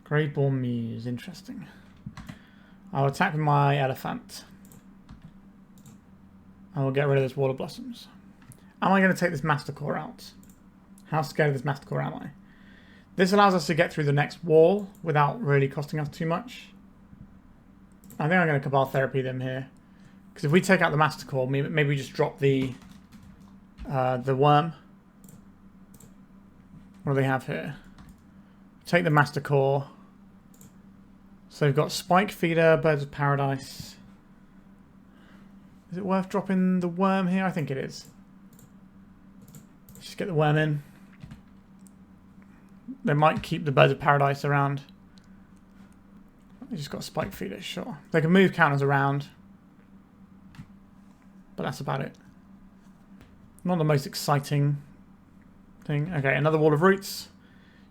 Speaker 1: Graveborn Muse, interesting. I'll attack with my elephant. I will get rid of this Wall of Blossoms. Am I going to take this Mastercore out? How scared of this Mastercore am I? This allows us to get through the next wall without really costing us too much. I think I'm going to Cabal Therapy them here. Because if we take out the Mastercore, maybe we just drop the worm. What do they have here? Take the Mastercore. So we've got Spike Feeder, Birds of Paradise. Is it worth dropping the worm here? I think it is. Just get the worm in. They might keep the Birds of Paradise around. They just got Spike Feeder, sure. They can move counters around. But that's about it. Not the most exciting thing. Okay, another Wall of Roots.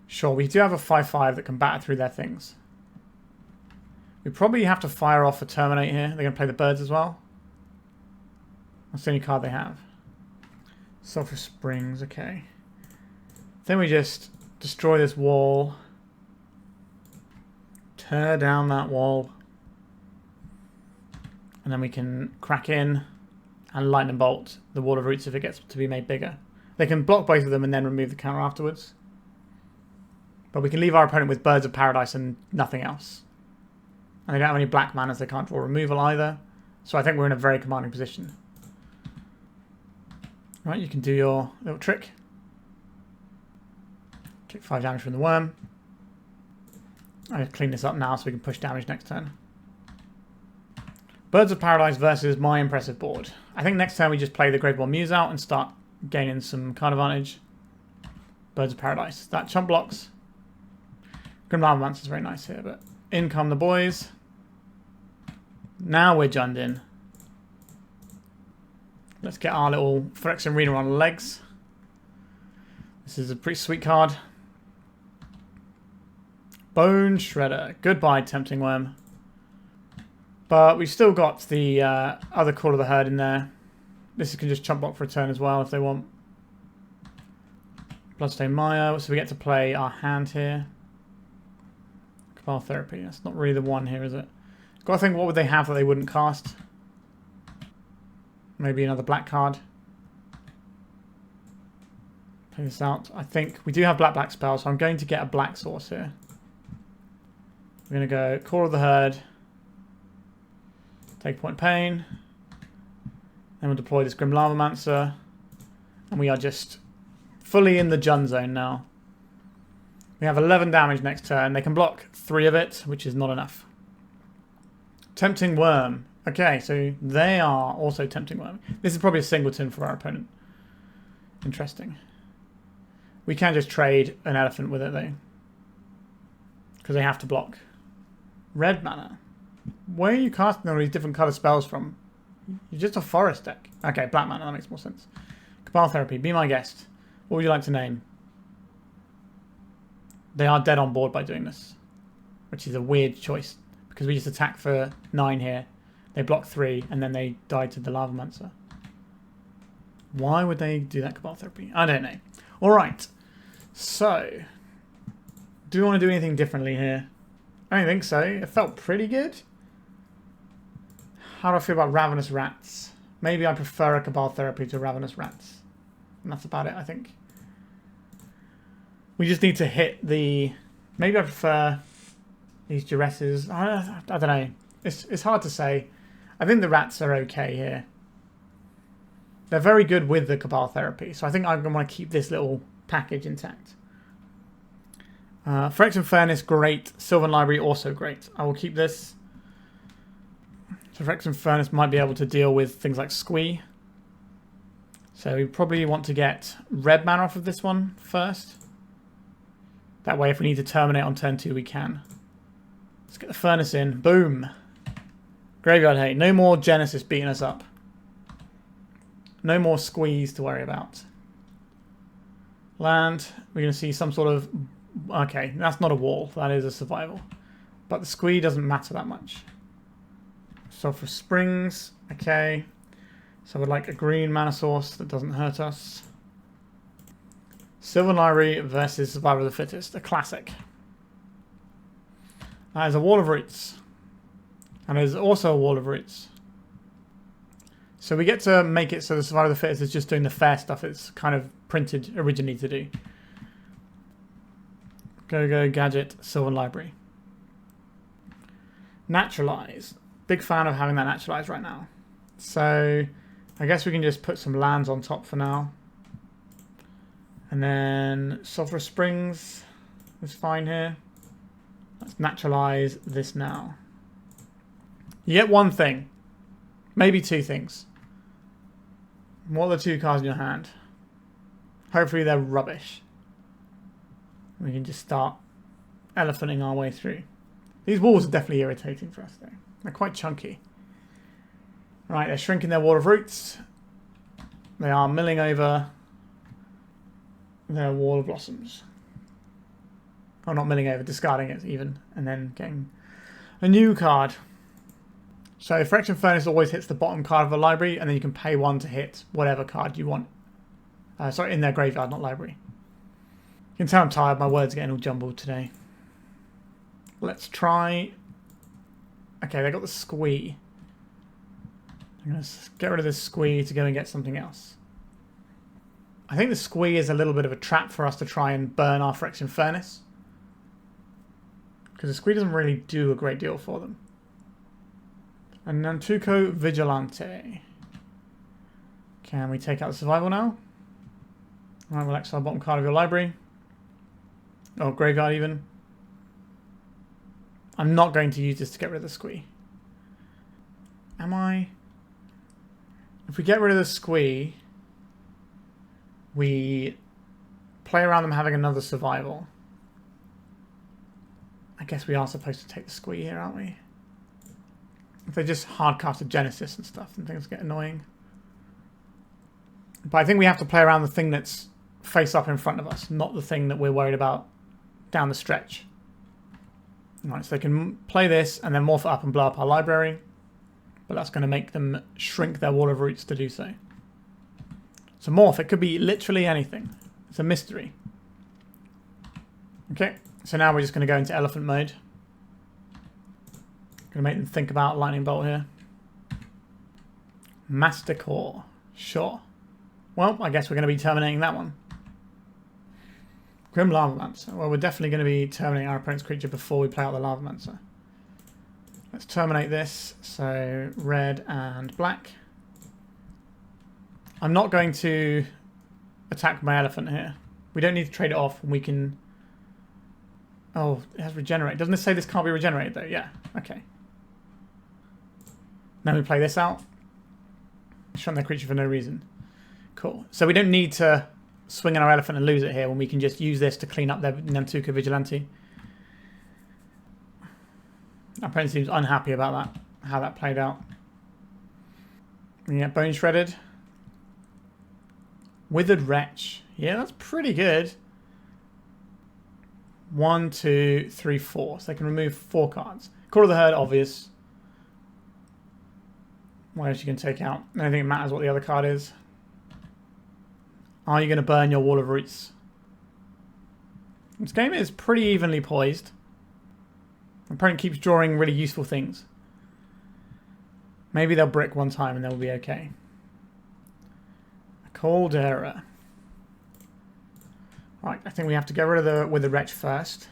Speaker 1: Sure, we do have a 5/5 that can batter through their things. We probably have to fire off a Terminate here. They're going to play the birds as well. That's the only card they have. Sulfurous Springs, okay. Then we just destroy this wall. Tear down that wall. And then we can crack in and lightning bolt the Wall of Roots if it gets to be made bigger. They can block both of them and then remove the counter afterwards. But we can leave our opponent with Birds of Paradise and nothing else. And they don't have any black mana, so they can't draw removal either. So I think we're in a very commanding position. Right, you can do your little trick. Take 5 damage from the worm. I'll clean this up now so we can push damage next turn. Birds of Paradise versus my impressive board. I think next turn we just play the Graveborn Muse out and start gaining some card advantage. Birds of Paradise. That chump blocks. Grim Lavamancer is very nice here, but in come the boys. Now we're JUND in. Let's get our little Phyrexian Reader on legs. This is a pretty sweet card. Bone Shredder. Goodbye, Tempting Wurm. But we've still got the other Call of the Herd in there. This can just chump block for a turn as well if they want. Bloodstained Mire. So we get to play our hand here. Cabal Therapy. That's not really the one here, is it? Got to think, what would they have that they wouldn't cast? Maybe another black card. Play this out. I think we do have black spells, so I'm going to get a black source here. We're going to go Call of the Herd. Take point pain. Then we'll deploy this Grim Lavamancer. And we are just fully in the JUND zone now. We have 11 damage next turn. They can block 3 of it, which is not enough. Tempting Wurm. Okay, so they are also Tempting Wurm. This is probably a singleton for our opponent. Interesting. We can just trade an elephant with it, though. Because they have to block. Red mana. Where are you casting all these different colour spells from? You're just a forest deck. Okay, black mana, that makes more sense. Cabal Therapy, be my guest. What would you like to name? They are dead on board by doing this. Which is a weird choice. Because we just attack for 9 here. They block 3, and then they die to the Lavamancer. Why would they do that, Cabal Therapy? I don't know. Alright. So, do we want to do anything differently here? I don't think so. It felt pretty good. How do I feel about Ravenous Rats? Maybe I prefer a Cabal Therapy to Ravenous Rats. And that's about it, I think. We just need to hit the... Maybe I prefer these Duresses. I don't know. It's hard to say. I think the rats are okay here. They're very good with the Cabal Therapy, so I think I'm going to want to keep this little package intact. Phyrexian Furnace, great. Sylvan Library, also great. I will keep this. So Phyrexian Furnace might be able to deal with things like Squee. So we probably want to get red mana off of this one first. That way if we need to terminate on turn 2, we can. Let's get the Furnace in. Boom. Graveyard Hate. No more Genesis beating us up. No more Squeeze to worry about. Land. We're going to see some sort of... Okay, that's not a wall. That is a survival. But the Squee doesn't matter that much. Sulfurous Springs. Okay. So I would like a green mana source that doesn't hurt us. Sylvan Library versus Survival of the Fittest. A classic. That is a Wall of Roots. And there's also a Wall of Roots. So we get to make it so the Survival of the Fittest is just doing the fair stuff it's kind of printed originally to do. Go, Gadget, Sylvan Library. Naturalize. Big fan of having that Naturalize right now. So I guess we can just put some lands on top for now. And then Sulfurous Springs is fine here. Let's Naturalize this now. You get one thing. Maybe 2 things. What are the 2 cards in your hand? Hopefully they're rubbish. We can just start elephanting our way through. These walls are definitely irritating for us though. They're quite chunky. Right, they're shrinking their Wall of Roots. They are milling over their Wall of Blossoms. Oh, not milling over, discarding it even. And then getting a new card. So Phyrexian Furnace always hits the bottom card of a library, and then you can pay 1 to hit whatever card you want. Sorry, in their graveyard, not library. You can tell I'm tired, my words are getting all jumbled today. Let's try... Okay, they got the Squee. I'm going to get rid of this Squee to go and get something else. I think the Squee is a little bit of a trap for us to try and burn our Phyrexian Furnace. Because the Squee doesn't really do a great deal for them. And Nantuko Vigilante. Can we take out the survival now? Alright, we'll exile bottom card of your library. Or graveyard even. I'm not going to use this to get rid of the Squee. Am I? If we get rid of the Squee, we play around them having another survival. I guess we are supposed to take the Squee here, aren't we? If they just hard-casted Genesis and stuff, then things get annoying. But I think we have to play around the thing that's face up in front of us, not the thing that we're worried about down the stretch. Right, so they can play this and then morph it up and blow up our library. But that's going to make them shrink their Wall of Roots to do so. So morph, it could be literally anything. It's a mystery. Okay, so now we're just going to go into elephant mode. Going to make them think about Lightning Bolt here. Master Core. Sure. Well, I guess we're going to be terminating that one. Grim Lavamancer. Well, we're definitely going to be terminating our opponent's creature before we play out the Lavamancer. Let's terminate this. So red and black. I'm not going to attack my elephant here. We don't need to trade it off. We can... Oh, it has regenerate. Doesn't it say this can't be regenerated though? Yeah. Okay. Now we play this out. Shunt their creature for no reason. Cool. So we don't need to swing on our elephant and lose it here when we can just use this to clean up their Nantuko Vigilante. Our opponent seems unhappy about that, how that played out. We get Bone Shredded. Withered Wretch. Yeah, that's pretty good. 1, 2, 3, 4. So they can remove 4 cards. Call of the Herd, obvious. What else you can take out? I don't think it matters what the other card is. Are you going to burn your Wall of Roots? This game is pretty evenly poised. My opponent keeps drawing really useful things. Maybe they'll brick one time and they'll be okay. Caldera. Right, I think we have to get rid of the Withered Wretch first.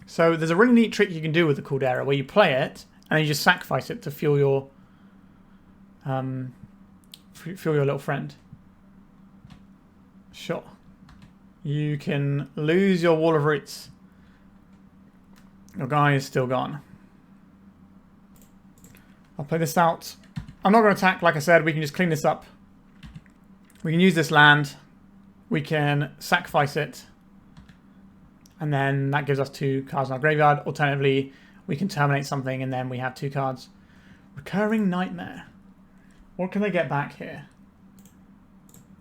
Speaker 1: So there's a really neat trick you can do with the Caldera where you play it and you just sacrifice it to fuel your little friend. Sure. You can lose your Wall of Roots. Your guy is still gone. I'll play this out. I'm not going to attack, like I said. We can just clean this up. We can use this land. We can sacrifice it. And then that gives us 2 cards in our graveyard. Alternatively, we can terminate something and then we have 2 cards. Recurring Nightmare. What can they get back here?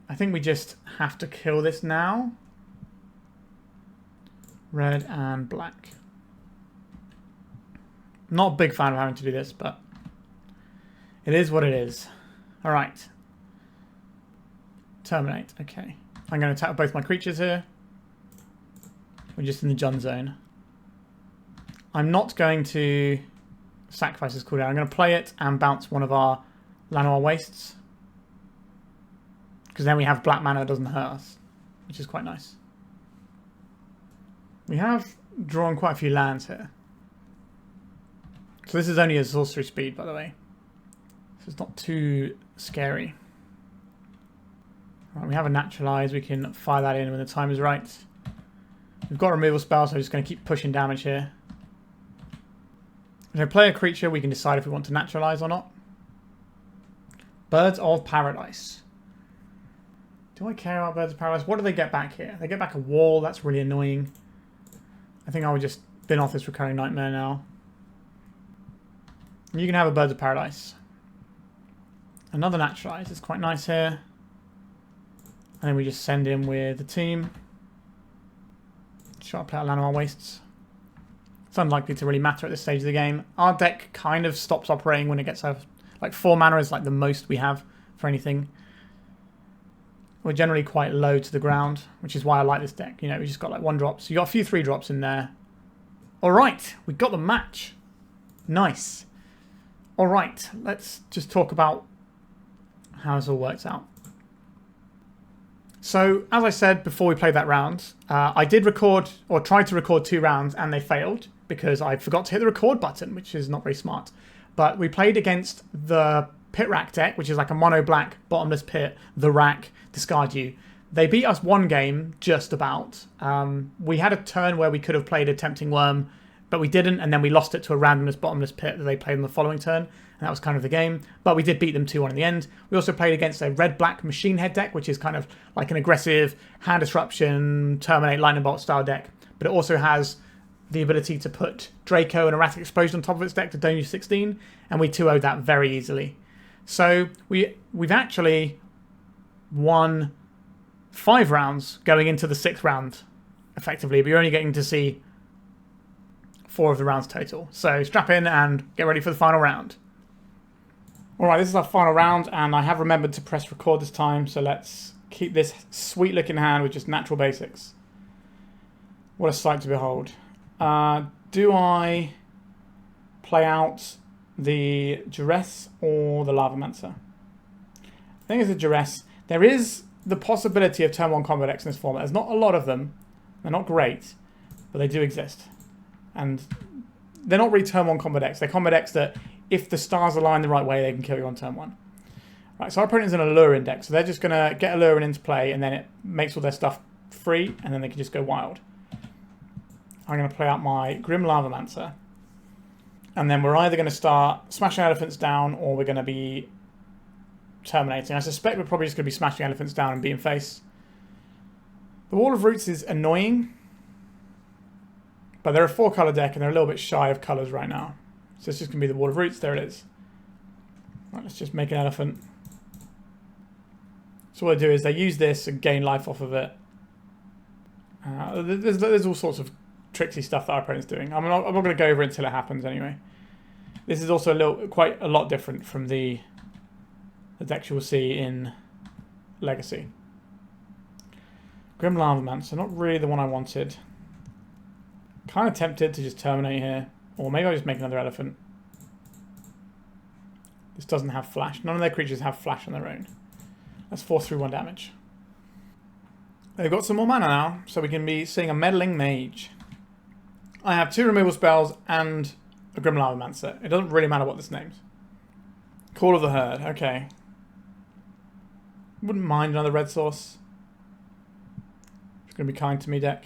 Speaker 1: I think we just have to kill this now. Red and black. Not a big fan of having to do this, but it is what it is. Alright. Terminate. Okay. I'm going to attack both my creatures here. We're just in the JUND zone. I'm not going to sacrifice this cooldown. I'm going to play it and bounce one of our Llanowar Wastes. Because then we have black mana that doesn't hurt us, which is quite nice. We have drawn quite a few lands here. So this is only a sorcery speed, by the way. So it's not too scary. Right, we have a Naturalize. We can fire that in when the time is right. We've got a removal spell, so I'm just going to keep pushing damage here. If I play a creature, we can decide if we want to Naturalize or not. Birds of Paradise. Do I care about Birds of Paradise? What do they get back here? They get back a wall. That's really annoying. I think I would just bin off this Recurring Nightmare now. You can have a Birds of Paradise. Another Naturalize. It's quite nice here. And then we just send in with the team. Sharp out Llanowar Wastes. It's unlikely to really matter at this stage of the game. Our deck kind of stops operating when it gets over. Like 4 mana is like the most we have for anything. We're generally quite low to the ground, which is why I like this deck. You know, we just got like 1 drop. So you got a few 3 drops in there. Alright, we got the match. Nice. Alright, let's just talk about how this all works out. So, as I said before we played that round, I did record, or tried to record 2 rounds, and they failed because I forgot to hit the record button, which is not very smart. But we played against the Pit Rack deck, which is like a mono-black, bottomless pit, the rack, discard you. They beat us 1 game, just about. We had a turn where we could have played a Tempting Wurm, but we didn't, and then we lost it to a randomness bottomless pit that they played on the following turn, and that was kind of the game. But we did beat them 2-1 in the end. We also played against a red-black Machine Head deck, which is kind of like an aggressive hand disruption, terminate, lightning bolt style deck. But it also has the ability to put Draco and Erratic Explosion on top of its deck to don't use 16, and we 2-0'd that very easily. So we've actually won 5 rounds going into the 6th round, effectively, but you're only getting to see 4 of the rounds total. So strap in and get ready for the final round. Alright, this is our final round, and I have remembered to press record this time, so let's keep this sweet looking hand with just natural basics. What a sight to behold. Do I play out the Duress or the Lavamancer? I think it's the Duress. There is the possibility of turn 1 combo decks in this format. There's not a lot of them. They're not great, but they do exist. And they're not really turn 1 combo decks. They're combo decks that, if the stars align the right way, they can kill you on turn 1. Right, so our opponent is an Alluring deck, so they're just going to get Alluring into play, and then it makes all their stuff free, and then they can just go wild. I'm going to play out my Grim Lavamancer. And then we're either going to start smashing elephants down, or we're going to be terminating. I suspect we're probably just going to be smashing elephants down and beating face. The Wall of Roots is annoying, but they're a 4-colour deck, and they're a little bit shy of colours right now. So it's just going to be the Wall of Roots. There it is. Right, let's just make an elephant. So what they do is they use this and gain life off of it. There's all sorts of tricksy stuff that our opponent's doing. I'm not going to go over it until it happens anyway. This is also quite a lot different from the decks you will see in Legacy. Grim Lavamancer, not really the one I wanted. Kind of tempted to just terminate here. Or maybe I'll just make another elephant. This doesn't have flash. None of their creatures have flash on their own. That's 4/1 damage. They've got some more mana now, so we can be seeing a Meddling Mage. I have 2 removal spells and a Grim Lavamancer. It doesn't really matter what this name's. Call of the Herd, okay. Wouldn't mind another red source. It's going to be kind to me, deck.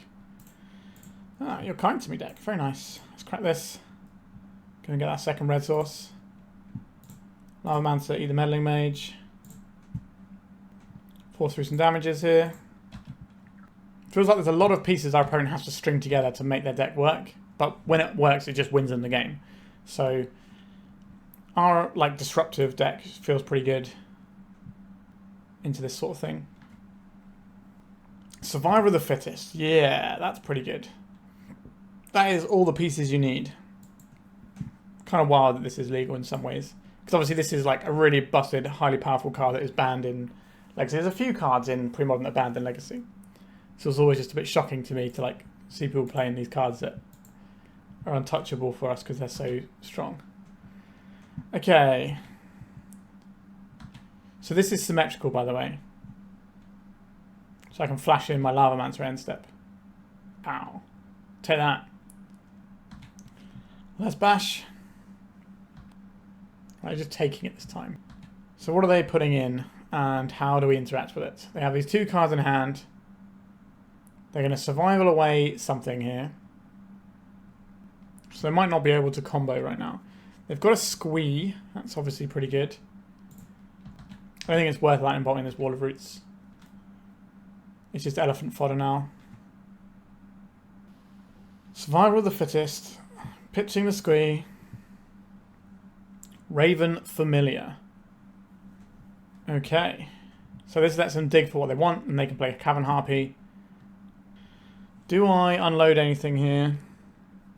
Speaker 1: Ah, you're kind to me, deck. Very nice. Let's crack this. Gonna get that second red source. Lavamancer, eat the Meddling Mage. Force through some damages here. Feels like there's a lot of pieces our opponent has to string together to make their deck work. But when it works, it just wins them the game. So our disruptive deck feels pretty good into this sort of thing. Survivor of the Fittest. Yeah, that's pretty good. That is all the pieces you need. Kind of wild that this is legal in some ways. Because obviously this is a really busted, highly powerful card that is banned in Legacy. There's a few cards in Premodern that are banned in Legacy. So it's always just a bit shocking to me to see people playing these cards that are untouchable for us because they're so strong. Okay. So this is symmetrical, by the way. So I can flash in my Lavamancer end step. Ow. Take that. Let's bash. Right, just taking it this time. So what are they putting in, and how do we interact with it? They have these 2 cards in hand. They're going to survival away something here. So they might not be able to combo right now. They've got a squee. That's obviously pretty good. I don't think it's worth lightning bolting this Wall of Roots. It's just elephant fodder now. Survival of the Fittest. Pitching the squee. Raven Familiar. Okay. So this lets them dig for what they want, and they can play a Cavern Harpy. Do I unload anything here?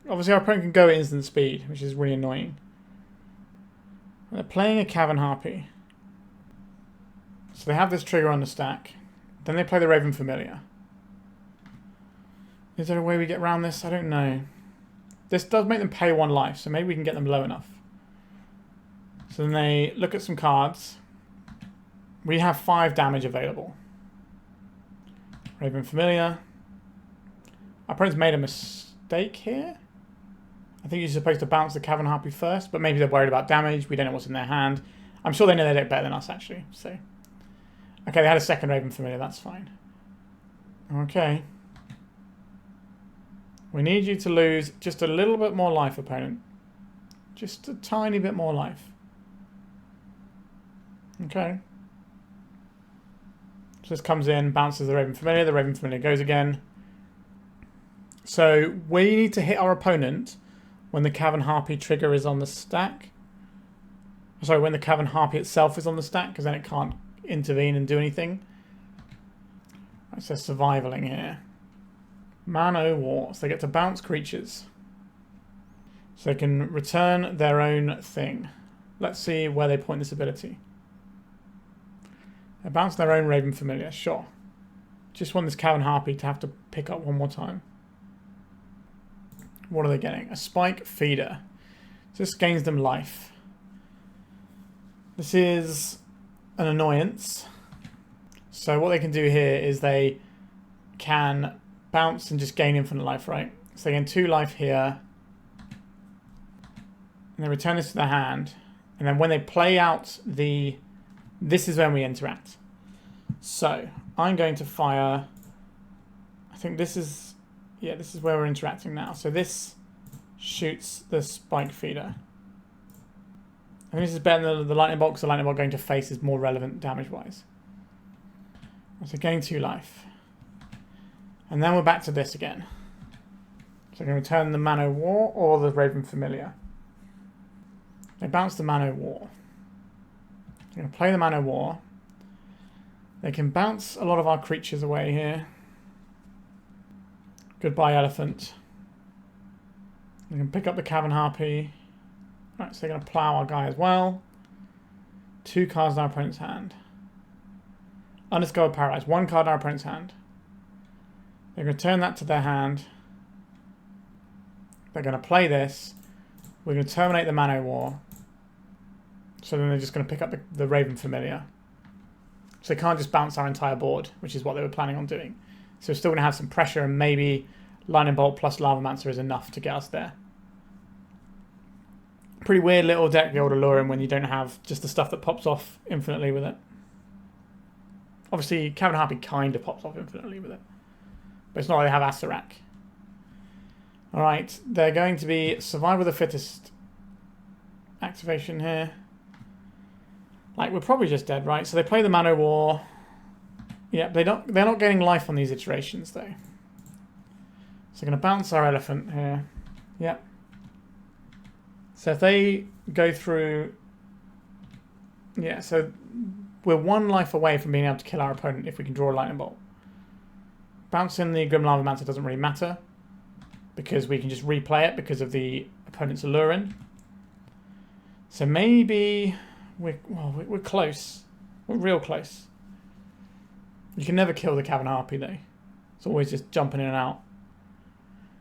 Speaker 1: Obviously our opponent can go at instant speed, which is really annoying. They're playing a Cavern Harpy. So they have this trigger on the stack. Then they play the Raven Familiar. Is there a way we get around this? I don't know. This does make them pay 1 life, so maybe we can get them low enough. So then they look at some cards. We have 5 damage available. Raven Familiar. Our opponent's made a mistake here. I think you're supposed to bounce the Cavern Harpy first, but maybe they're worried about damage. We don't know what's in their hand. I'm sure they know their deck better than us, actually. So, okay, they had a second Raven Familiar. That's fine. Okay. We need you to lose just a little bit more life, opponent. Just a tiny bit more life. Okay. So this comes in, bounces the Raven Familiar. The Raven Familiar goes again. So we need to hit our opponent when the Cavern Harpy trigger is on the stack. Sorry, when the Cavern Harpy itself is on the stack, because then it can't intervene and do anything. Right, so survivaling here. Man-O-War. So they get to bounce creatures. So they can return their own thing. Let's see where they point this ability. They bounce their own Raven Familiar, sure. Just want this Cavern Harpy to have to pick up one more time. What are they getting? A Spike Feeder. So this gains them life. This is an annoyance. So what they can do here is they can bounce and just gain infinite life, right? So they gain 2 life here. And they return this to their hand. And then when they play out the... This is when we interact. So I'm going to fire... I think this is... Yeah, this is where we're interacting now. So this shoots the Spike Feeder. I think this is better than the Lightning Bolt, because the Lightning Bolt going to face is more relevant damage-wise. So gain 2 life. And then we're back to this again. So I'm going to return the Man-O-War or the Raven Familiar. They bounce the Man-O-War. I'm going to play the Man-O-War. They can bounce a lot of our creatures away here. Goodbye, Elephant. We can pick up the Cavern Harpy. Right, so they're going to plow our guy as well. 2 cards in our opponent's hand. Undiscovered Paralyze. 1 card in our opponent's hand. They're going to return that to their hand. They're going to play this. We're going to terminate the Man-O-War. So then they're just going to pick up the Raven Familiar. So they can't just bounce our entire board, which is what they were planning on doing. So we're still going to have some pressure, and maybe Lightning Bolt plus Lavamancer is enough to get us there. Pretty weird little deck, the old Alluring, when you don't have just the stuff that pops off infinitely with it. Obviously, Cavern Harpy kind of pops off infinitely with it. But it's not like they have Acererak. Alright, they're going to be Survival of the Fittest activation here. Like, we're probably just dead, right? So they play the Man-O-War. Yeah, they're not getting life on these iterations, though. So they're going to bounce our Elephant here. Yep. So if they go through... Yeah, so we're 1 life away from being able to kill our opponent if we can draw a Lightning Bolt. Bouncing the Grim Lavamancer doesn't really matter, because we can just replay it because of the opponent's Alluring. So maybe... We're close. We're real close. You can never kill the Cavern Harpy, though. It's always just jumping in and out.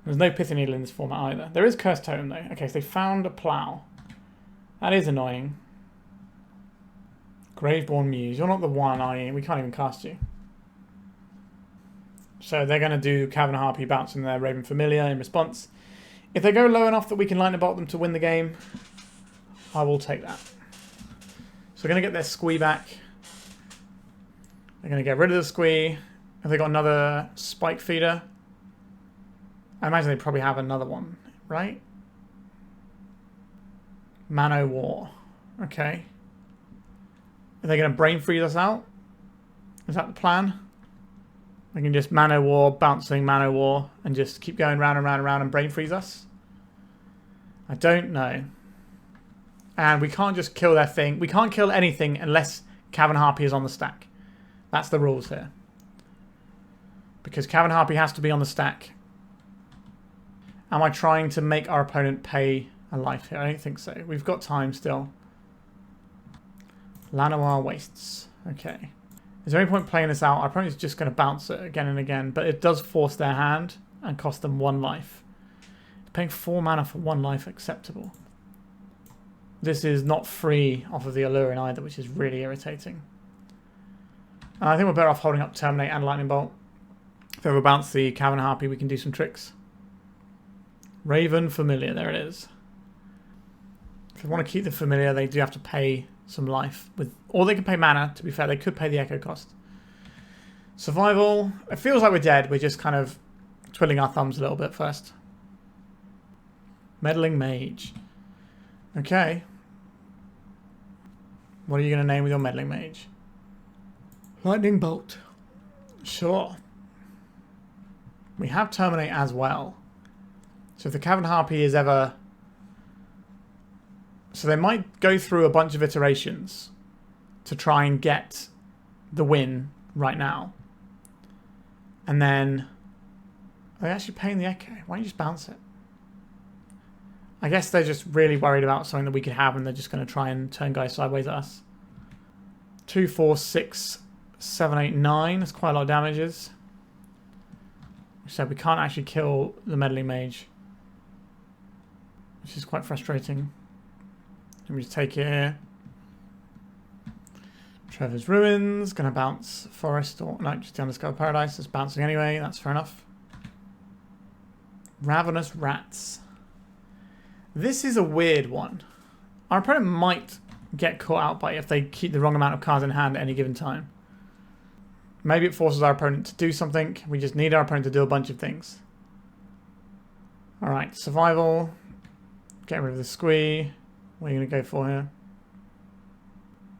Speaker 1: There's no Pithing Needle in this format either. There is Cursed Totem, though. Okay, so they found a Plow. That is annoying. Graveborn Muse. You're not the one, are you? We can't even cast you. So they're going to do Cavern Harpy bouncing their Raven Familiar in response. If they go low enough that we can Lightning Bolt them to win the game, I will take that. So they're going to get their Squee back. They're going to get rid of the Squee. Have they got another Spike Feeder? I imagine they probably have another one, right? Man-O-War. Okay. Are they going to Brain Freeze us out? Is that the plan? They can just Man-O-War, bouncing Man-O-War, and just keep going round and round and round and Brain Freeze us? I don't know. And we can't just kill their thing. We can't kill anything unless Cavern Harpy is on the stack. That's the rules here. Because Cavern Harpy has to be on the stack. Am I trying to make our opponent pay a life here? I don't think so. We've got time still. Llanowar Wastes. Okay. Is there any point playing this out? Our opponent's just going to bounce it again and again. But it does force their hand and cost them 1 life. Paying 4 mana for 1 life acceptable. This is not free off of the Alluring either, which is really irritating. And I think we're better off holding up Terminate and Lightning Bolt. If we ever bounce the Cavern Harpy, we can do some tricks. Raven Familiar, there it is. If they want to keep the Familiar, they do have to pay some life. Or they can pay mana, to be fair. They could pay the Echo cost. Survival. It feels like we're dead. We're just kind of twiddling our thumbs a little bit first. Meddling Mage. Okay. What are you going to name with your Meddling Mage? Lightning Bolt. Sure. We have Terminate as well. So if the Cavern Harpy is ever... So they might go through a bunch of iterations to try and get the win right now. And then... Are they actually paying the Echo? Why don't you just bounce it? I guess they're just really worried about something that we could have and they're just going to try and turn guys sideways at us. 2, 4, 6, 7, 8, 9. That's quite a lot of damages. So we can't actually kill the Meddling Mage, which is quite frustrating. Let me just take it here. Trevor's Ruins. Going to bounce Forest. Or no, just the Undiscovered Paradise. It's bouncing anyway. That's fair enough. Ravenous Rats. This is a weird one. Our opponent might get caught out by it if they keep the wrong amount of cards in hand at any given time. Maybe it forces our opponent to do something. We just need our opponent to do a bunch of things. Alright, survival. Get rid of the squee. What are you going to go for here?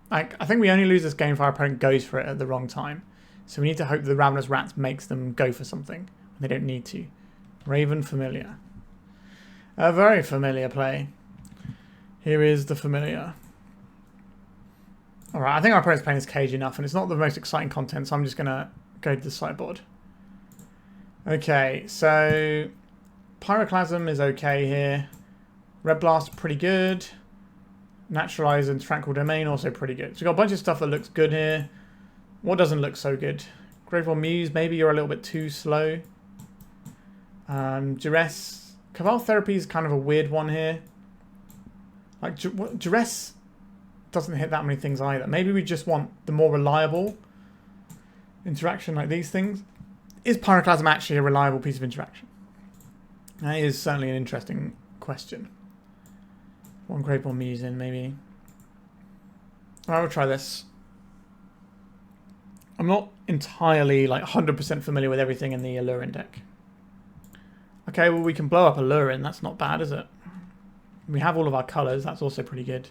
Speaker 1: I think we only lose this game if our opponent goes for it at the wrong time. So we need to hope the Ravenous Rats makes them go for something when they don't need to. Raven Familiar. A very familiar play. Here is the Familiar. Alright, I think our opponent's playing this cage enough, and it's not the most exciting content, so I'm just going to go to the sideboard. Okay, so Pyroclasm is okay here. Red Blast, pretty good. Naturalize and Tranquil Domain, also pretty good. So we've got a bunch of stuff that looks good here. What doesn't look so good? Graveborn Muse, maybe you're a little bit too slow. Duress. Cabal Therapy is kind of a weird one here. Like, Duress doesn't hit that many things either. Maybe we just want the more reliable interaction like these things. Is Pyroclasm actually a reliable piece of interaction? That is certainly an interesting question. One Graveborn Muse in, maybe. Alright, we'll try this. I'm not entirely, like, 100% familiar with everything in the Allurin deck. Okay, well, we can blow up Allurin. That's not bad, is it? We have all of our colours. That's also pretty good.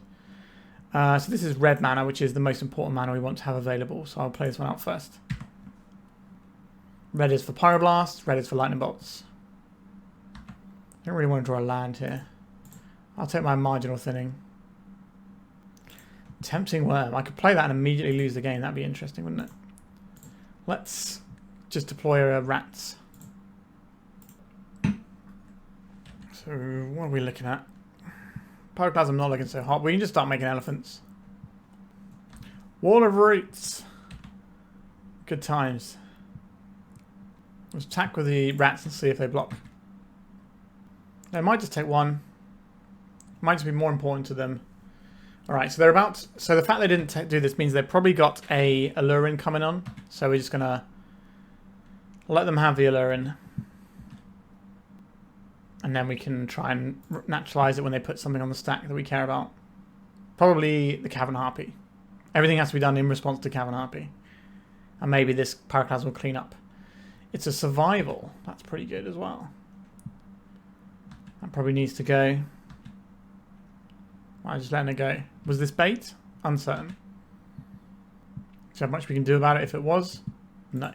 Speaker 1: So this is red mana, which is the most important mana we want to have available. So I'll play this one out first. Red is for Pyroblast. Red is for Lightning Bolts. I don't really want to draw a land here. I'll take my marginal thinning. Tempting Wurm. I could play that and immediately lose the game. That'd be interesting, wouldn't it? Let's just deploy rats. So what are we looking at? Pyroclasm not looking so hot. We can just start making elephants. Wall of Roots. Good times. Let's attack with the rats and see if they block. They might just take one. Might just be more important to them. Alright, so they're about... So the fact they didn't do this means they've probably got a Allurin coming on. So we're just going to let them have the Allurin. And then we can try and naturalize it when they put something on the stack that we care about. Probably the Cavern Harpy. Everything has to be done in response to Cavern Harpy. And maybe this Pyroclasm will clean up. It's a survival. That's pretty good as well. That probably needs to go. I'm just letting it go. Was this bait? Uncertain. So how much we can do about it if it was? No.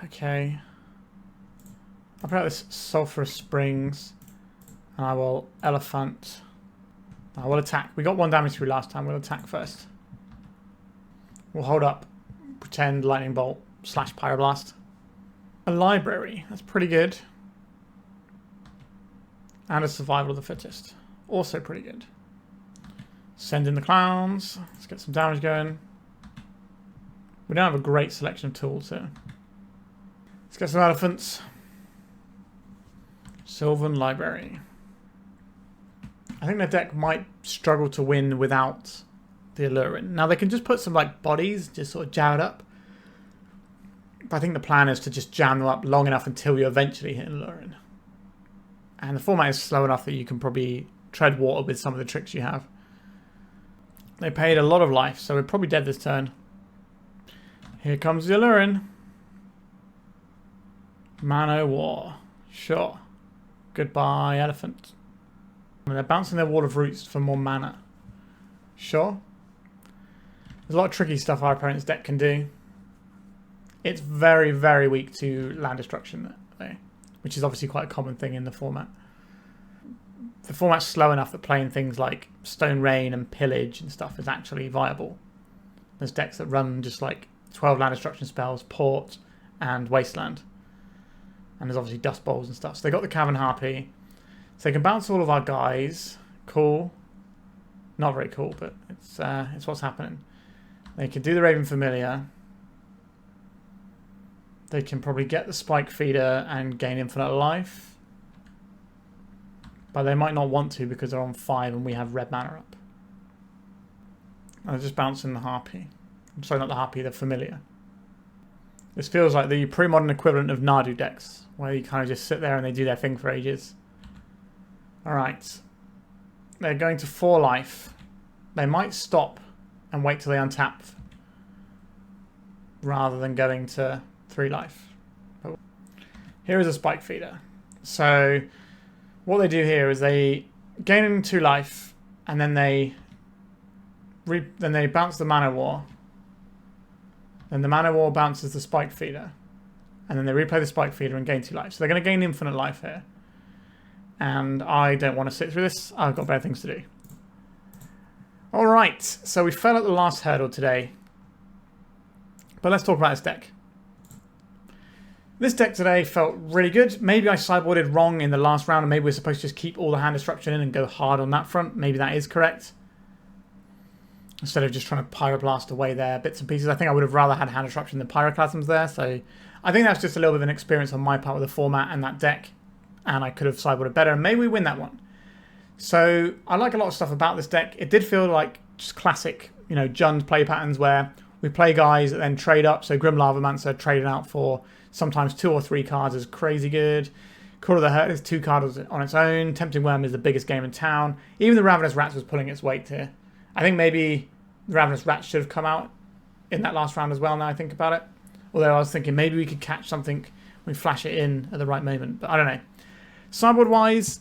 Speaker 1: Okay. I'll put out this Sulfurous Springs. And I will Elephant. I will attack. We got 1 damage through last time. We'll attack first. We'll hold up. Pretend Lightning Bolt / Pyroblast. A Library. That's pretty good. And a Survival of the Fittest. Also pretty good. Send in the Clowns. Let's get some damage going. We don't have a great selection of tools here. Let's get some elephants. Sylvan Library. I think their deck might struggle to win without the Allurin. Now they can just put some like bodies, just sort of jam it up. But I think the plan is to just jam them up long enough until you eventually hit an Allurin. And the format is slow enough that you can probably tread water with some of the tricks you have. They paid a lot of life, so we're probably dead this turn. Here comes the Allurin. Man-O-War. Sure. Goodbye, Elephant. And they're bouncing their Wall of Roots for more mana. Sure. There's a lot of tricky stuff our opponent's deck can do. It's very, very weak to land destruction, though, which is obviously quite a common thing in the format. The format's slow enough that playing things like Stone Rain and Pillage and stuff is actually viable. There's decks that run just like 12 land destruction spells, Port, and Wasteland. And there's obviously Dust Bowls and stuff. So they got the Cavern Harpy. So they can bounce all of our guys. Cool. Not very cool, but it's what's happening. They can do the Raven Familiar. They can probably get the Spike Feeder and gain infinite life. But they might not want to because they're on 5 and we have red mana up. I'm just bouncing the Harpy. Sorry, not the Harpy, the Familiar. This feels like the pre-modern equivalent of Nadu decks, where you kind of just sit there and they do their thing for ages. Alright. They're going to 4 life. They might stop and wait till they untap rather than going to 3 life. But here is a Spike Feeder. So what they do here is they gain 2 life and then they bounce the Mana War. Then the Mana War bounces the Spike Feeder. And then they replay the Spike Feeder and gain 2 life. So they're going to gain infinite life here. And I don't want to sit through this. I've got better things to do. Alright, so we fell at the last hurdle today. But let's talk about this deck. This deck today felt really good. Maybe I sideboarded wrong in the last round and maybe we're supposed to just keep all the hand destruction in and go hard on that front. Maybe that is correct. Instead of just trying to Pyroblast away their bits and pieces. I think I would have rather had hand disruption than Pyroclasms there. So I think that's just a little bit of an experience on my part with the format and that deck. And I could have sideboarded better and maybe we win that one. So I like a lot of stuff about this deck. It did feel like just classic, you know, JUND play patterns where we play guys that then trade up. So Grim Lavamancer trading out for sometimes 2 or 3 cards is crazy good. Call of the Hurt is 2 cards on its own. Tempting Wurm is the biggest game in town. Even the Ravenous Rats was pulling its weight here. I think maybe the Ravenous Rats should have come out in that last round as well, now I think about it. Although I was thinking maybe we could catch something, we flash it in at the right moment. But I don't know. Sideboard-wise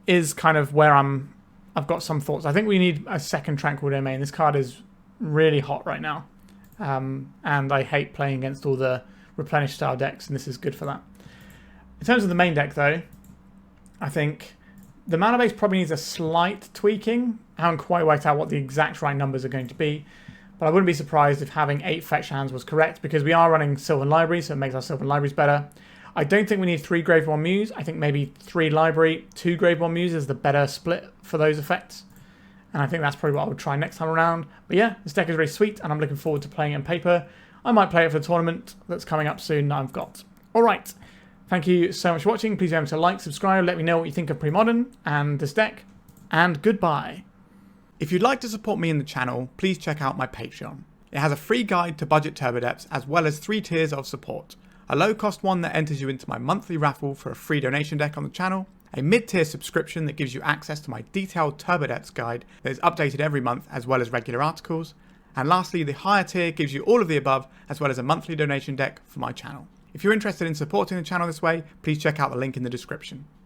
Speaker 1: is kind of where I've got some thoughts. I think we need a second Tranquil Domain. This card is really hot right now. And I hate playing against all the replenish style decks, and this is good for that. In terms of the main deck, though, I think the mana base probably needs a slight tweaking. I haven't quite worked out what the exact right numbers are going to be, but I wouldn't be surprised if having 8 fetch hands was correct, because we are running Sylvan Library, so it makes our Sylvan Libraries better. I don't think we need 3 Graveborn Muse. I think maybe 3 Library, 2 Graveborn Muse is the better split for those effects. And I think that's probably what I would try next time around. But yeah, this deck is very sweet, and I'm looking forward to playing it in paper. I might play it for the tournament that's coming up soon that I've got. Alright, thank you so much for watching. Please remember to like, subscribe, let me know what you think of Premodern and this deck. And goodbye. If you'd like to support me in the channel, please check out my Patreon. It has a free guide to budget turbo depths as well as 3 tiers of support. A low cost one that enters you into my monthly raffle for a free donation deck on the channel. A mid-tier subscription that gives you access to my detailed turbo depths guide that is updated every month as well as regular articles. And lastly, the higher tier gives you all of the above as well as a monthly donation deck for my channel. If you're interested in supporting the channel this way, please check out the link in the description.